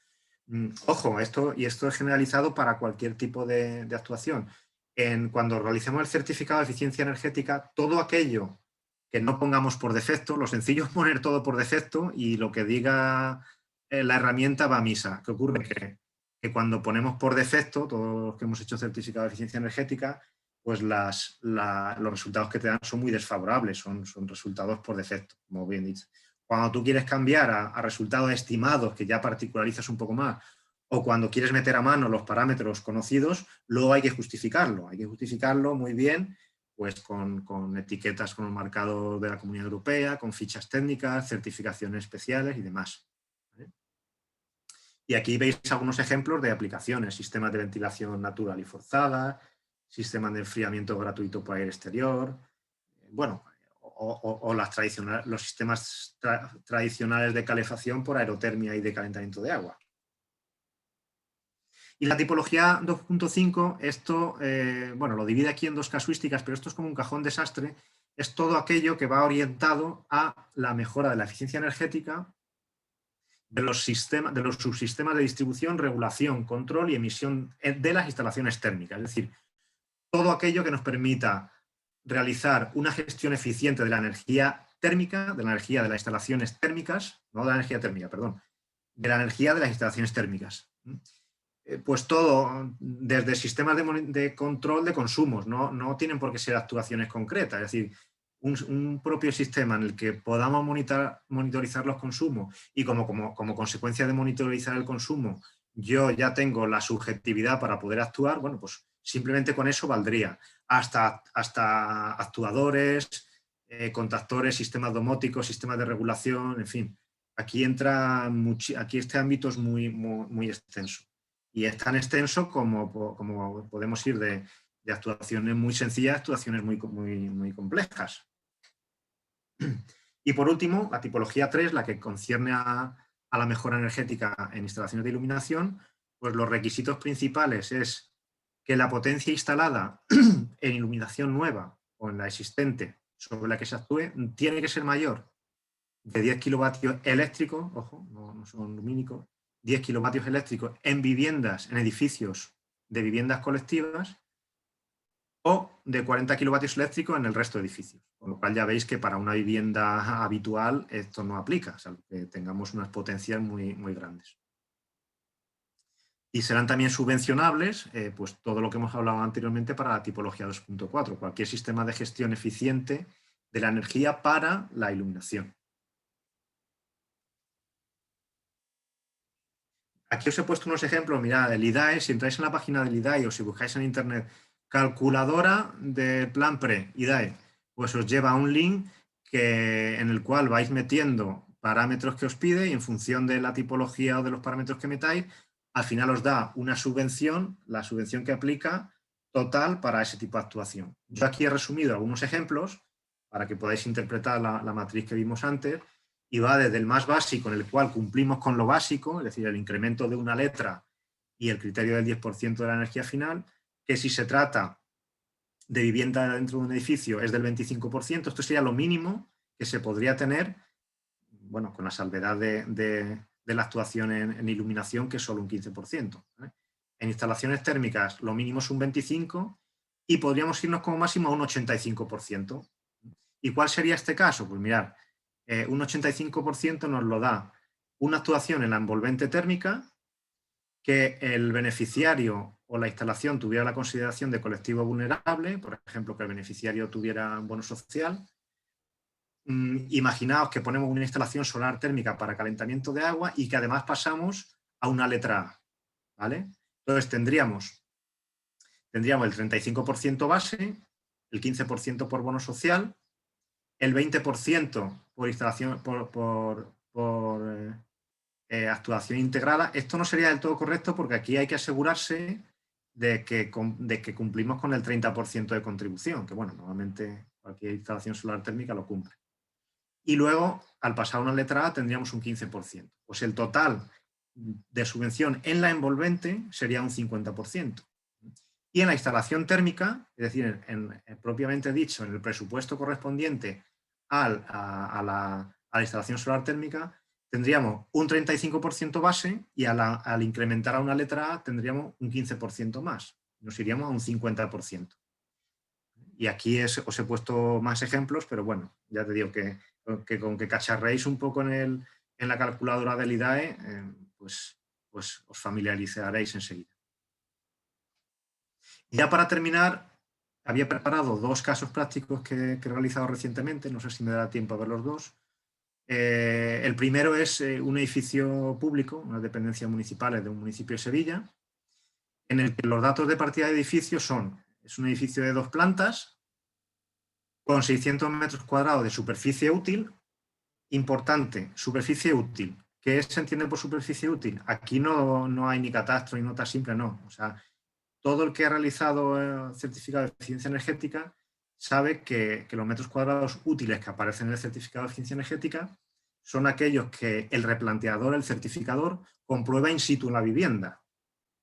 Ojo, esto es generalizado para cualquier tipo de actuación. Cuando realicemos el certificado de eficiencia energética, todo aquello que no pongamos por defecto, lo sencillo es poner todo por defecto y lo que diga la herramienta va a misa. ¿Qué ocurre? Que cuando ponemos por defecto, todos los que hemos hecho certificado de eficiencia energética, pues los resultados que te dan son muy desfavorables, son resultados por defecto, como bien dicho. Cuando tú quieres cambiar a resultados estimados, que ya particularizas un poco más, o cuando quieres meter a mano los parámetros conocidos, luego hay que justificarlo muy bien, pues con etiquetas con el marcado de la Comunidad Europea, con fichas técnicas, certificaciones especiales y demás. ¿Vale? Y aquí veis algunos ejemplos de aplicaciones: sistemas de ventilación natural y forzada, sistemas de enfriamiento gratuito por aire exterior, bueno, o los sistemas tradicionales de calefacción por aerotermia y de calentamiento de agua. Y la tipología 2.5, esto, bueno, lo divide aquí en dos casuísticas, pero esto es como un cajón desastre, es todo aquello que va orientado a la mejora de la eficiencia energética de los subsistemas de distribución, regulación, control y emisión de las instalaciones térmicas. Es decir, todo aquello que nos permita realizar una gestión eficiente de la energía térmica, de la energía de las instalaciones térmicas, no de la energía térmica, perdón, de la energía de las instalaciones térmicas. Pues todo, desde sistemas de control de consumos, no tienen por qué ser actuaciones concretas, es decir, un propio sistema en el que podamos monitorizar los consumos y como consecuencia de monitorizar el consumo yo ya tengo la subjetividad para poder actuar, bueno, pues simplemente con eso valdría. Hasta actuadores, contactores, sistemas domóticos, sistemas de regulación, en fin, aquí entra aquí este ámbito es muy extenso. Y es tan extenso como podemos ir de actuaciones muy sencillas a actuaciones muy complejas. Y por último, la tipología 3, la que concierne a la mejora energética en instalaciones de iluminación, pues los requisitos principales es que la potencia instalada en iluminación nueva o en la existente sobre la que se actúe tiene que ser mayor de 10 kilovatios eléctricos, ojo, no son lumínicos, 10 kilovatios eléctricos en viviendas, en edificios de viviendas colectivas, o de 40 kilovatios eléctricos en el resto de edificios. Con lo cual ya veis que para una vivienda habitual esto no aplica, salvo que tengamos unas potencias muy grandes. Y serán también subvencionables pues todo lo que hemos hablado anteriormente para la tipología 2.4, cualquier sistema de gestión eficiente de la energía para la iluminación. Aquí os he puesto unos ejemplos, mirad, el IDAE, si entráis en la página del IDAE o si buscáis en internet calculadora de plan pre, IDAE, pues os lleva a un link en el cual vais metiendo parámetros que os pide y en función de la tipología o de los parámetros que metáis, al final os da una subvención, la subvención que aplica total para ese tipo de actuación. Yo aquí he resumido algunos ejemplos para que podáis interpretar la matriz que vimos antes, y va desde el más básico, en el cual cumplimos con lo básico, es decir, el incremento de una letra y el criterio del 10% de la energía final, que si se trata de vivienda dentro de un edificio es del 25%, esto sería lo mínimo que se podría tener, bueno, con la salvedad de la actuación en iluminación, que es solo un 15%. En instalaciones térmicas lo mínimo es un 25% y podríamos irnos como máximo a un 85%. ¿Y cuál sería este caso? Pues mirad, un 85% nos lo da una actuación en la envolvente térmica, que el beneficiario o la instalación tuviera la consideración de colectivo vulnerable, por ejemplo, que el beneficiario tuviera un bono social. Imaginaos que ponemos una instalación solar térmica para calentamiento de agua y que además pasamos a una letra A, ¿vale? Entonces tendríamos el 35% base, el 15% por bono social, el 20% por instalación, actuación integrada. Esto no sería del todo correcto porque aquí hay que asegurarse de que cumplimos con el 30% de contribución, que bueno, normalmente cualquier instalación solar térmica lo cumple. Y luego, al pasar a una letra A, tendríamos un 15%. Pues el total de subvención en la envolvente sería un 50%. Y en la instalación térmica, es decir, propiamente dicho, en el presupuesto correspondiente a la instalación solar térmica, tendríamos un 35% base y al incrementar a una letra A tendríamos un 15% más. Nos iríamos a un 50%. Y aquí os he puesto más ejemplos, pero bueno, ya te digo que con que cacharréis un poco en la calculadora del IDAE, pues os familiarizaréis enseguida. Y ya para terminar, había preparado dos casos prácticos que he realizado recientemente, no sé si me dará tiempo a ver los dos. El primero es un edificio público, unas dependencias municipales de un municipio de Sevilla, en el que los datos de partida de edificio es un edificio de 2 plantas, con 600 metros cuadrados de superficie útil. Importante, superficie útil. ¿Qué se entiende por superficie útil? Aquí no hay ni catastro ni nota simple, no. O sea, todo el que ha realizado certificado de eficiencia energética sabe que los metros cuadrados útiles que aparecen en el certificado de eficiencia energética son aquellos que el replanteador, el certificador, comprueba in situ en la vivienda,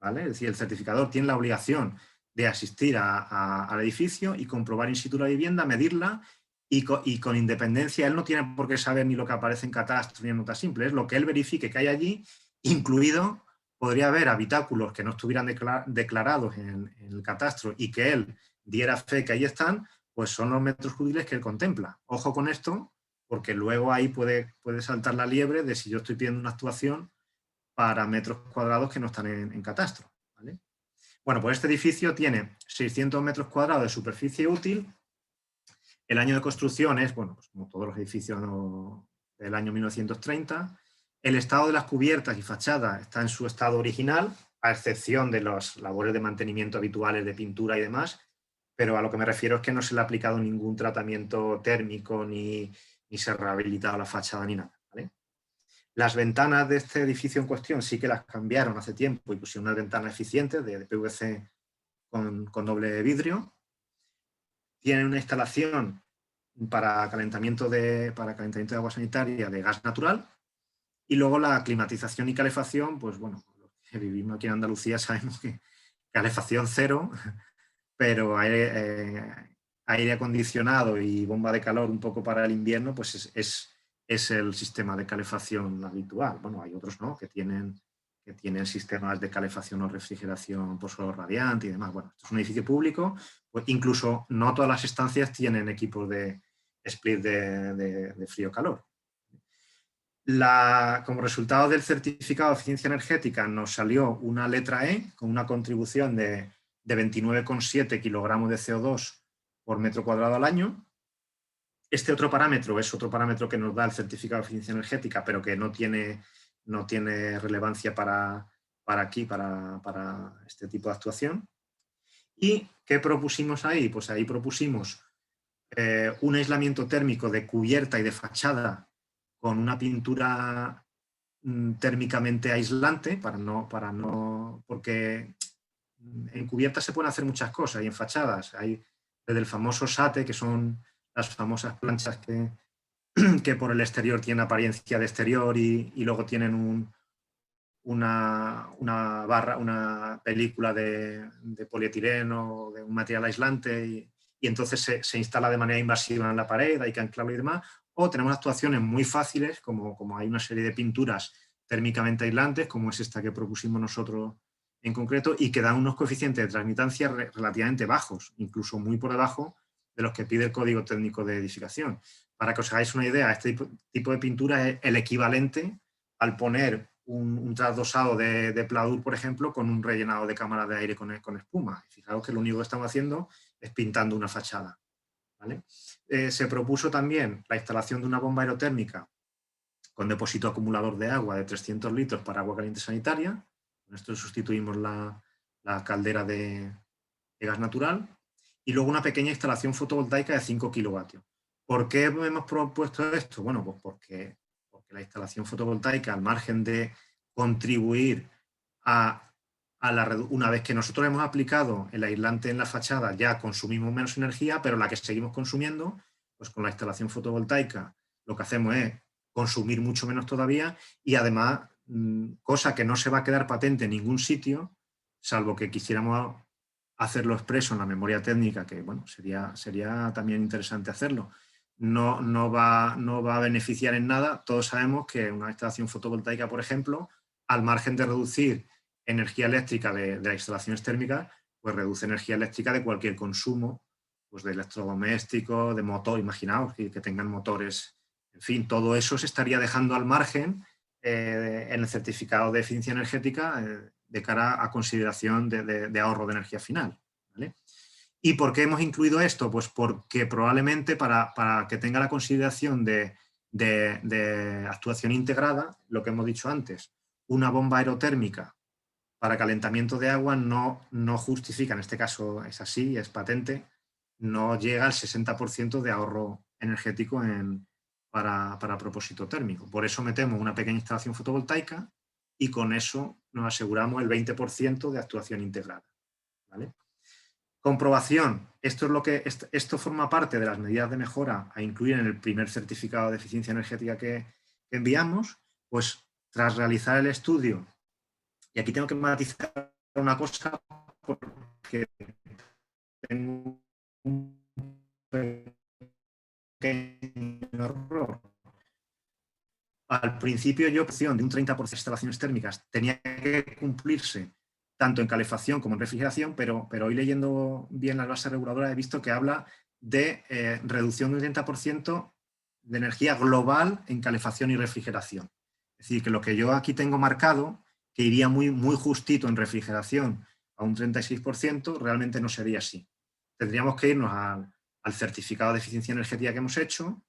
¿vale? Es decir, el certificador tiene la obligación de asistir al edificio y comprobar in situ la vivienda, medirla, y con independencia, él no tiene por qué saber ni lo que aparece en catastro ni en nota simple, es lo que él verifique que hay allí, incluido, podría haber habitáculos que no estuvieran declarados en el catastro y que él diera fe que ahí están, pues son los metros útiles que él contempla. Ojo con esto, porque luego ahí puede saltar la liebre de si yo estoy pidiendo una actuación para metros cuadrados que no están en catastro, ¿vale? Bueno, pues este edificio tiene 600 metros cuadrados de superficie útil. El año de construcción es, bueno, pues como todos los edificios del año 1930. El estado de las cubiertas y fachadas está en su estado original, a excepción de las labores de mantenimiento habituales de pintura y demás, pero a lo que me refiero es que no se le ha aplicado ningún tratamiento térmico ni se ha rehabilitado la fachada ni nada, ¿vale? Las ventanas de este edificio en cuestión sí que las cambiaron hace tiempo y pusieron unas ventanas eficientes de PVC con doble vidrio. Tienen una instalación para calentamiento de agua sanitaria de gas natural. Y luego la climatización y calefacción, pues bueno, los que vivimos aquí en Andalucía sabemos que calefacción cero, pero aire acondicionado y bomba de calor un poco para el invierno, pues es el sistema de calefacción habitual. Bueno, hay otros no, que tienen sistemas de calefacción o refrigeración por suelo radiante y demás. Bueno, esto es un edificio público, pues incluso no todas las estancias tienen equipos de split de frío-calor. Como resultado del certificado de eficiencia energética nos salió una letra E con una contribución de 29,7 kilogramos de CO2 por metro cuadrado al año. Este otro parámetro es otro parámetro que nos da el certificado de eficiencia energética, pero que no tiene relevancia para este tipo de actuación. ¿Y qué propusimos ahí? Pues ahí propusimos un aislamiento térmico de cubierta y de fachada con una pintura térmicamente aislante, porque en cubiertas se pueden hacer muchas cosas y en fachadas hay desde el famoso SATE, que son las famosas planchas que por el exterior tienen apariencia de exterior y luego tienen una película de polietileno, de un material aislante y entonces se instala de manera invasiva en la pared, hay que anclarlo y demás. O tenemos actuaciones muy fáciles, como hay una serie de pinturas térmicamente aislantes, como es esta que propusimos nosotros en concreto, y que dan unos coeficientes de transmitancia relativamente bajos, incluso muy por debajo de los que pide el Código Técnico de Edificación. Para que os hagáis una idea, este tipo de pintura es el equivalente al poner un trasdosado de pladur, por ejemplo, con un rellenado de cámaras de aire con espuma. Fijaos que lo único que estamos haciendo es pintando una fachada, ¿vale? Se propuso también la instalación de una bomba aerotérmica con depósito acumulador de agua de 300 litros para agua caliente sanitaria. Con esto sustituimos la caldera de gas natural. Y luego una pequeña instalación fotovoltaica de 5 kilovatios. ¿Por qué hemos propuesto esto? Bueno, pues porque la instalación fotovoltaica, al margen de contribuir una vez que nosotros hemos aplicado el aislante en la fachada, ya consumimos menos energía, pero la que seguimos consumiendo, pues con la instalación fotovoltaica lo que hacemos es consumir mucho menos todavía y además, cosa que no se va a quedar patente en ningún sitio, salvo que quisiéramos hacerlo expreso en la memoria técnica, que bueno, sería también interesante hacerlo. No va a beneficiar en nada. Todos sabemos que una instalación fotovoltaica, por ejemplo, al margen de reducir energía eléctrica de las instalaciones térmicas, pues reduce energía eléctrica de cualquier consumo, pues de electrodomésticos, de motor, imaginaos que tengan motores, en fin, todo eso se estaría dejando al margen en el certificado de eficiencia energética de cara a consideración de ahorro de energía final, ¿vale? ¿Y por qué hemos incluido esto? Pues porque probablemente para que tenga la consideración de actuación integrada, lo que hemos dicho antes, una bomba aerotérmica para calentamiento de agua no justifica, en este caso es así, es patente, no llega al 60% de ahorro energético para propósito térmico. Por eso metemos una pequeña instalación fotovoltaica y con eso nos aseguramos el 20% de actuación integrada, ¿vale? Comprobación. Esto forma parte de las medidas de mejora a incluir en el primer certificado de eficiencia energética que enviamos. Pues tras realizar el estudio, y aquí tengo que matizar una cosa porque tengo un pequeño error. Al principio yo opción de un 30% de instalaciones térmicas tenía que cumplirse tanto en calefacción como en refrigeración, pero hoy leyendo bien las bases reguladoras he visto que habla de reducción de un 30% de energía global en calefacción y refrigeración. Es decir, que lo que yo aquí tengo marcado, que iría muy justito en refrigeración a un 36%, realmente no sería así. Tendríamos que irnos al certificado de eficiencia energética que hemos hecho,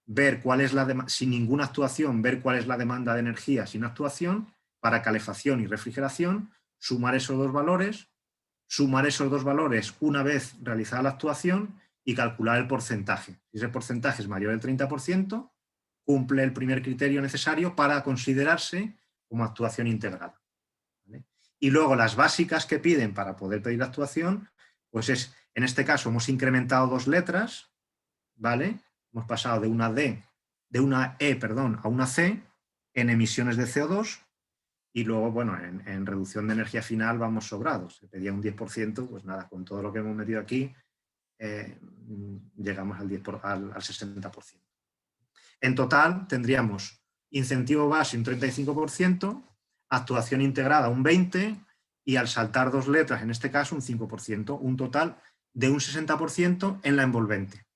ver cuál es sin ninguna actuación, ver cuál es la demanda de energía sin actuación para calefacción y refrigeración, sumar esos dos valores una vez realizada la actuación y calcular el porcentaje. Si ese porcentaje es mayor del 30%, cumple el primer criterio necesario para considerarse como actuación integrada, ¿vale? Y luego las básicas que piden para poder pedir la actuación, pues es, en este caso hemos incrementado 2 letras, ¿vale? Hemos pasado de una E, perdón, a una C en emisiones de CO2 y luego, bueno, en reducción de energía final vamos sobrados. Se pedía un 10%, pues nada, con todo lo que hemos metido aquí llegamos al 60%. En total tendríamos incentivo base un 35%, actuación integrada un 20% y al saltar 2 letras, en este caso un 5%, un total de un 60% en la envolvente.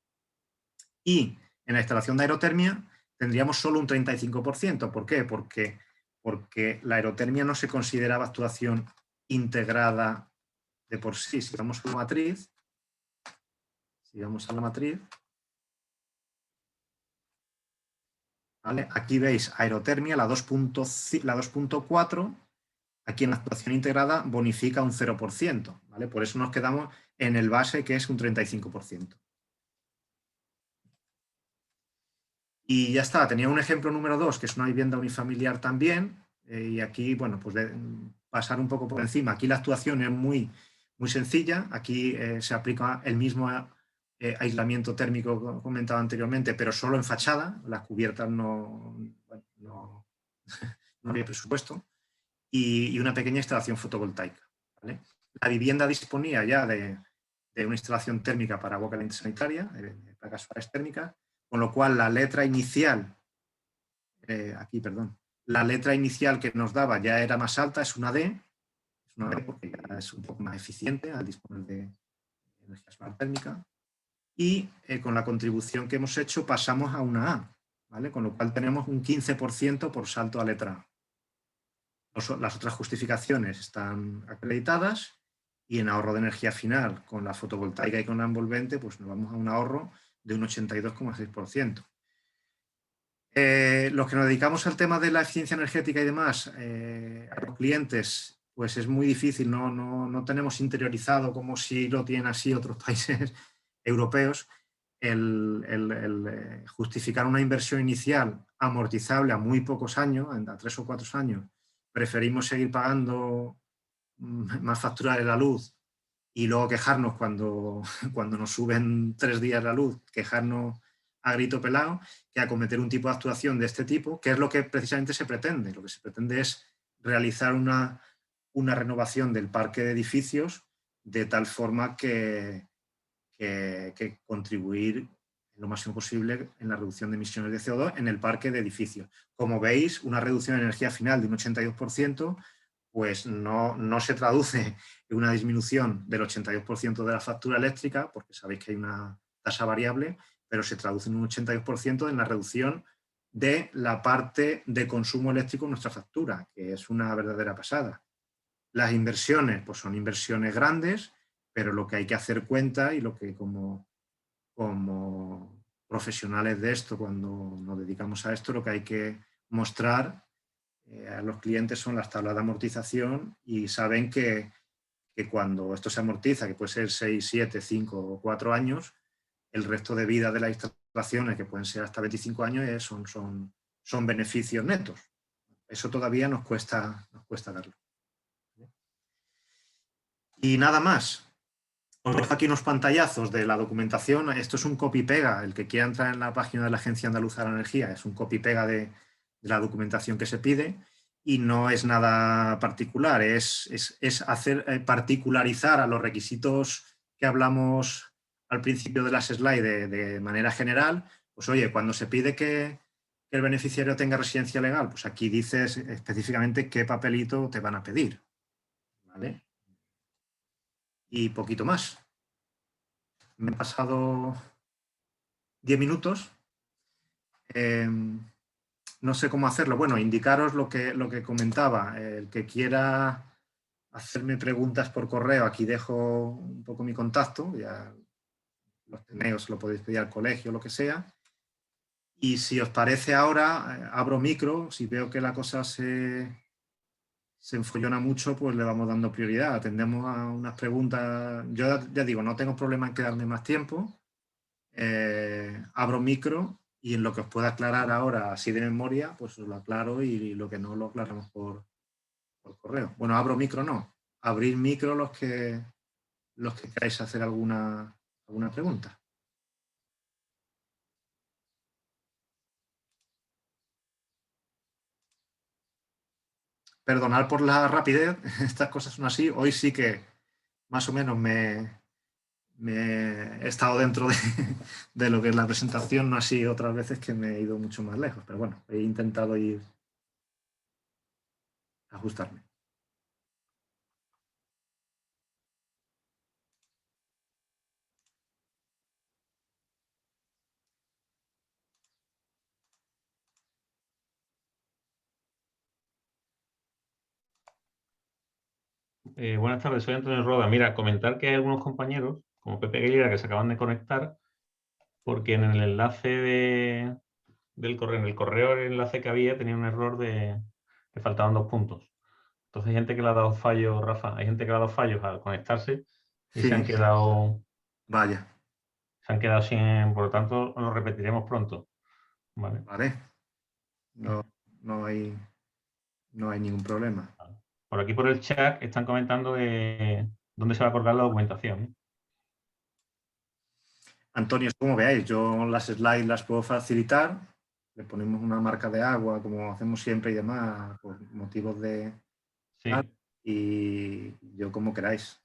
Y en la instalación de aerotermia tendríamos solo un 35%. ¿Por qué? Porque la aerotermia no se consideraba actuación integrada de por sí. Si vamos a la matriz, ¿vale? Aquí veis aerotermia, la 2.4, aquí en la actuación integrada bonifica un 0%, ¿vale? Por eso nos quedamos en el base, que es un 35%. Y ya está, tenía un ejemplo número 2, que es una vivienda unifamiliar también, y aquí, bueno, pues pasar un poco por encima. Aquí la actuación es muy, muy sencilla, aquí se aplica el mismo aislamiento térmico que comentaba anteriormente, pero solo en fachada, las cubiertas no había presupuesto, y una pequeña instalación fotovoltaica, ¿vale? La vivienda disponía ya de una instalación térmica para agua caliente sanitaria, placas solares térmicas, con lo cual la letra inicial, la letra inicial que nos daba ya era más alta, es una D porque ya es un poco más eficiente al disponer de energía solar térmica, y con la contribución que hemos hecho pasamos a una A, ¿vale? Con lo cual tenemos un 15% por salto a letra A. Las otras justificaciones están acreditadas y en ahorro de energía final con la fotovoltaica y con la envolvente, pues nos vamos a un ahorro de un 82,6%. Los que nos dedicamos al tema de la eficiencia energética y demás, a los clientes, pues es muy difícil, no tenemos interiorizado como si lo tienen así otros países europeos, el justificar una inversión inicial amortizable a muy pocos años, a 3 o 4 años. Preferimos seguir pagando más factura de la luz y luego quejarnos cuando nos suben 3 días la luz, quejarnos a grito pelado, que acometer un tipo de actuación de este tipo, que es lo que precisamente se pretende. Lo que se pretende es realizar una renovación del parque de edificios de tal forma que contribuir lo máximo posible en la reducción de emisiones de CO2 en el parque de edificios. Como veis, una reducción de energía final de un 82%, pues no se traduce en una disminución del 82% de la factura eléctrica, porque sabéis que hay una tasa variable, pero se traduce en un 82% en la reducción de la parte de consumo eléctrico en nuestra factura, que es una verdadera pasada. Las inversiones, pues son inversiones grandes, pero lo que hay que hacer cuenta y lo que como profesionales de esto, cuando nos dedicamos a esto, lo que hay que mostrar a los clientes son las tablas de amortización y saben que cuando esto se amortiza, que puede ser 6, 7, 5 o 4 años, el resto de vida de las instalaciones, que pueden ser hasta 25 años, son beneficios netos. Eso todavía nos cuesta verlo. Y nada más. Os dejo aquí unos pantallazos de la documentación. Esto es un copy-pega. El que quiera entrar en la página de la Agencia Andaluza de la Energía es un copy-pega de la documentación que se pide y no es nada particular. Es hacer particularizar a los requisitos que hablamos al principio de las slides de manera general. Pues oye, cuando se pide que el beneficiario tenga residencia legal, pues aquí dices específicamente qué papelito te van a pedir, ¿vale? Y poquito más. Me he pasado 10 minutos. No sé cómo hacerlo. Bueno, indicaros lo que comentaba. El que quiera hacerme preguntas por correo, aquí dejo un poco mi contacto. Ya los tenéis, lo podéis pedir al colegio, lo que sea. Y si os parece ahora, abro micro. Si veo que la cosa se enfollona mucho, pues le vamos dando prioridad. Atendemos a unas preguntas. Yo ya digo, no tengo problema en quedarme más tiempo. Abro micro y en lo que os pueda aclarar ahora así de memoria, pues os lo aclaro y lo que no lo aclaramos por correo. Bueno, abro micro no. Abrir micro los que queráis hacer alguna pregunta. Perdonad por la rapidez, estas cosas son así. Hoy sí que más o menos me he estado dentro de lo que es la presentación, no así otras veces que me he ido mucho más lejos, pero bueno, he intentado ir ajustarme. Buenas tardes, soy Antonio Roda. Mira, comentar que hay algunos compañeros, como Pepe Aguilera, que se acaban de conectar, porque en el enlace del correo, en el correo, el enlace que había tenía un error de que faltaban 2 puntos. Entonces hay gente que le ha dado fallos, Rafa, hay gente que le ha dado fallos al conectarse y Sí, se han quedado vaya, sin, por lo tanto, lo repetiremos pronto. ¿Vale? vale, no hay ningún problema. Por aquí por el chat están comentando de dónde se va a colgar la documentación, ¿eh? Antonio, es como veáis, yo las slides las puedo facilitar, le ponemos una marca de agua, como hacemos siempre y demás, por motivos de tal, Sí. y yo como queráis.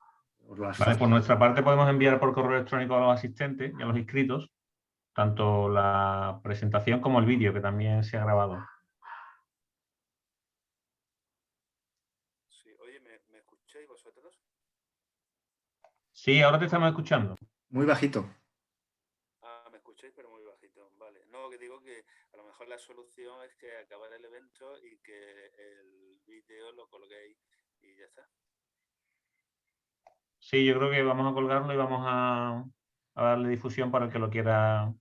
Os las Vale, por nuestra parte podemos enviar por correo electrónico a los asistentes y a los inscritos tanto la presentación como el vídeo, que también se ha grabado. Sí, oye, ¿me escucháis vosotros? Sí, ahora te estamos escuchando. Muy bajito. Ah, me escucháis, pero muy bajito. Vale. No, que digo que a lo mejor la solución es que acabar el evento y que el vídeo lo colguéis y ya está. Sí, yo creo que vamos a colgarlo y vamos a darle difusión para el que lo quiera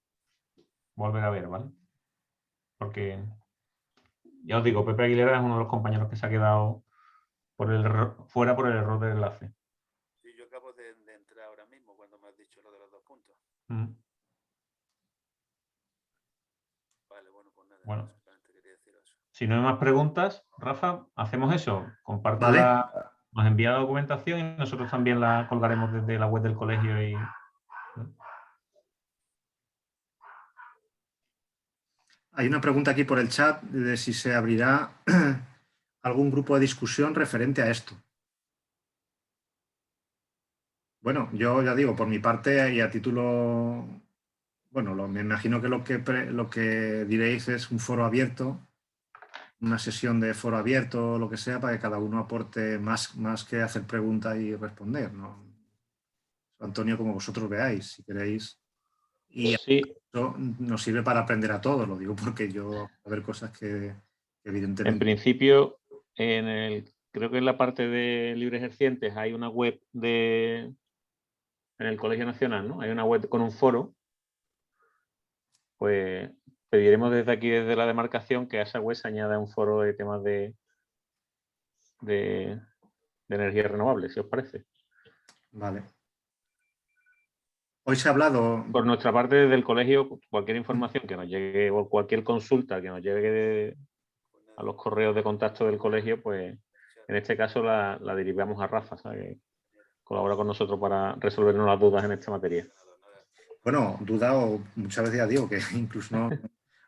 volver a ver, ¿vale? Porque, ya os digo, Pepe Aguilera es uno de los compañeros que se ha quedado fuera por el error del enlace. Sí, yo acabo de entrar ahora mismo cuando me has dicho lo de los 2 puntos. Vale, bueno, pues nada, Bueno, solamente quería decir eso. si no hay más preguntas, Rafa, hacemos eso. Comparte Vale, nos envía la documentación y nosotros también la colgaremos desde la web del colegio. hay una pregunta aquí por el chat de si se abrirá algún grupo de discusión referente a esto. Bueno, yo ya digo, por mi parte y a título, bueno, me imagino que lo que diréis es un foro abierto, una sesión de foro abierto, lo que sea, para que cada uno aporte más que hacer preguntas y responder, ¿no? Antonio, como vosotros veáis, si queréis. Y Sí, eso nos sirve para aprender a todos, lo digo porque yo a ver cosas que en evidentemente... principio, creo que en la parte de libre ejercientes hay una web en el Colegio Nacional, ¿no? Hay una web con un foro. Pues pediremos desde aquí, desde la demarcación, que a esa web se añada un foro de temas de energías renovables, si os parece. Vale. Hoy se ha hablado... Por nuestra parte, desde el colegio, cualquier información que nos llegue o cualquier consulta que nos llegue a los correos de contacto del colegio, pues en este caso la dirigamos a Rafa, ¿sabes? Que colabora con nosotros para resolvernos las dudas en esta materia. Bueno, duda o muchas veces ya digo que incluso no,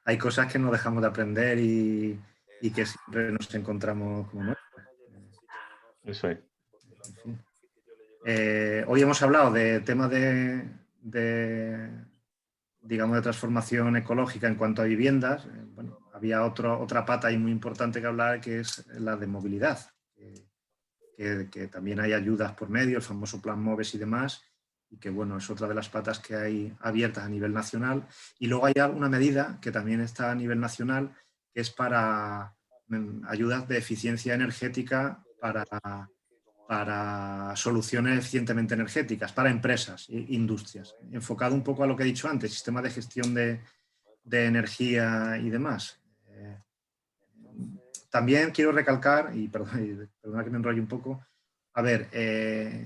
hay cosas que no dejamos de aprender y que siempre nos encontramos como nuevas. Eso es. En fin. Hoy hemos hablado de temas digamos, de transformación ecológica en cuanto a viviendas. Bueno, había otra pata ahí muy importante que hablar, que es la de movilidad, que también hay ayudas por medio, el famoso Plan MOVES y demás, y que bueno, es otra de las patas que hay abiertas a nivel nacional. Y luego hay una medida que también está a nivel nacional, que es para ayudas de eficiencia energética para soluciones eficientemente energéticas, para empresas e industrias, enfocado un poco a lo que he dicho antes, sistema de gestión de energía y demás. También quiero recalcar, y perdona que me enrolle un poco, a ver,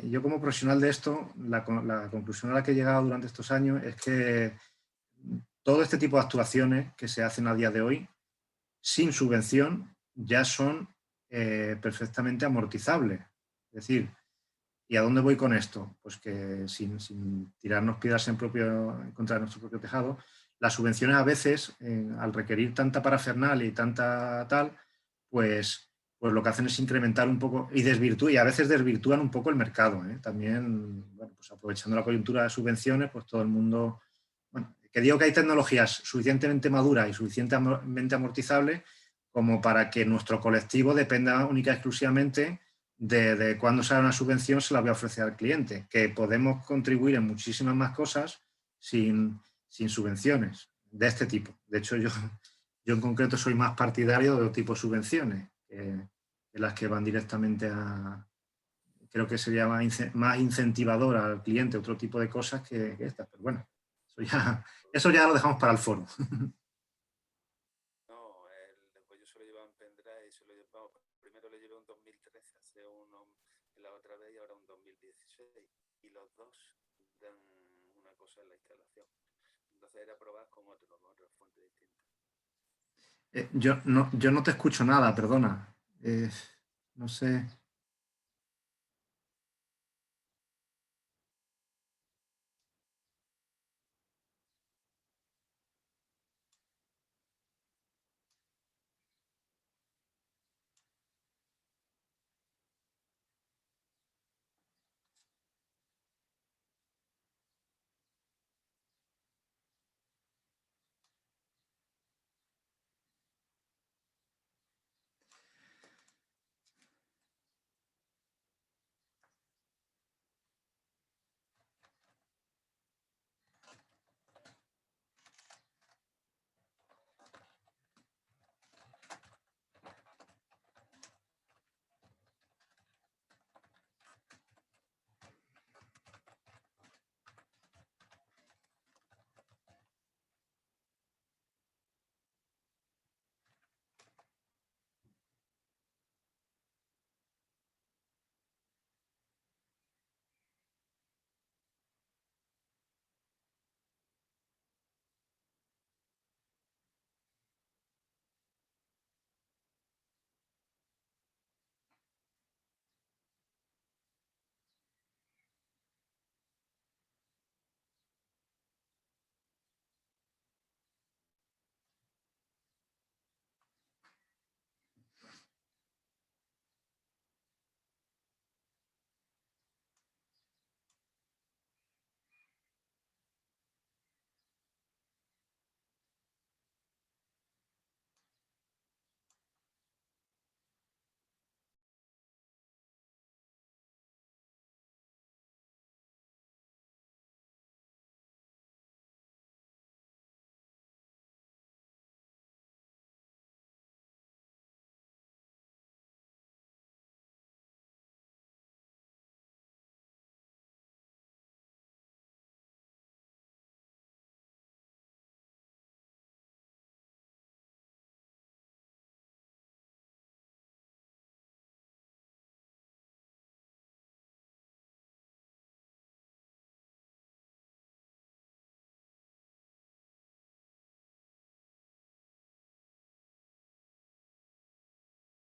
yo como profesional de esto, la conclusión a la que he llegado durante estos años es que todo este tipo de actuaciones que se hacen a día de hoy, sin subvención, ya son perfectamente amortizables. Es decir, ¿y a dónde voy con esto? Pues que sin tirarnos piedras contra nuestro propio tejado, las subvenciones a veces, al requerir tanta parafernalia y tanta tal, pues lo que hacen es incrementar un poco y a veces desvirtúan un poco el mercado. También, bueno, pues aprovechando la coyuntura de subvenciones, pues todo el mundo... Bueno, que digo que hay tecnologías suficientemente maduras y suficientemente amortizables como para que nuestro colectivo dependa única y exclusivamente de cuándo sale una subvención se la voy a ofrecer al cliente, que podemos contribuir en muchísimas más cosas sin subvenciones de este tipo. De hecho, yo en concreto soy más partidario de otro tipo de subvenciones, que las que van directamente a... Creo que sería más incentivador al cliente otro tipo de cosas que estas. Pero bueno, eso ya lo dejamos para el foro. No, después yo se lo llevaba en pendrive y se lo llevaba. Primero le llevé un 2013, la otra vez y ahora un 2016. Y los dos dan una cosa en la instalación. Entonces era probar con otra fuente distinta. Yo no te escucho nada, perdona. No sé.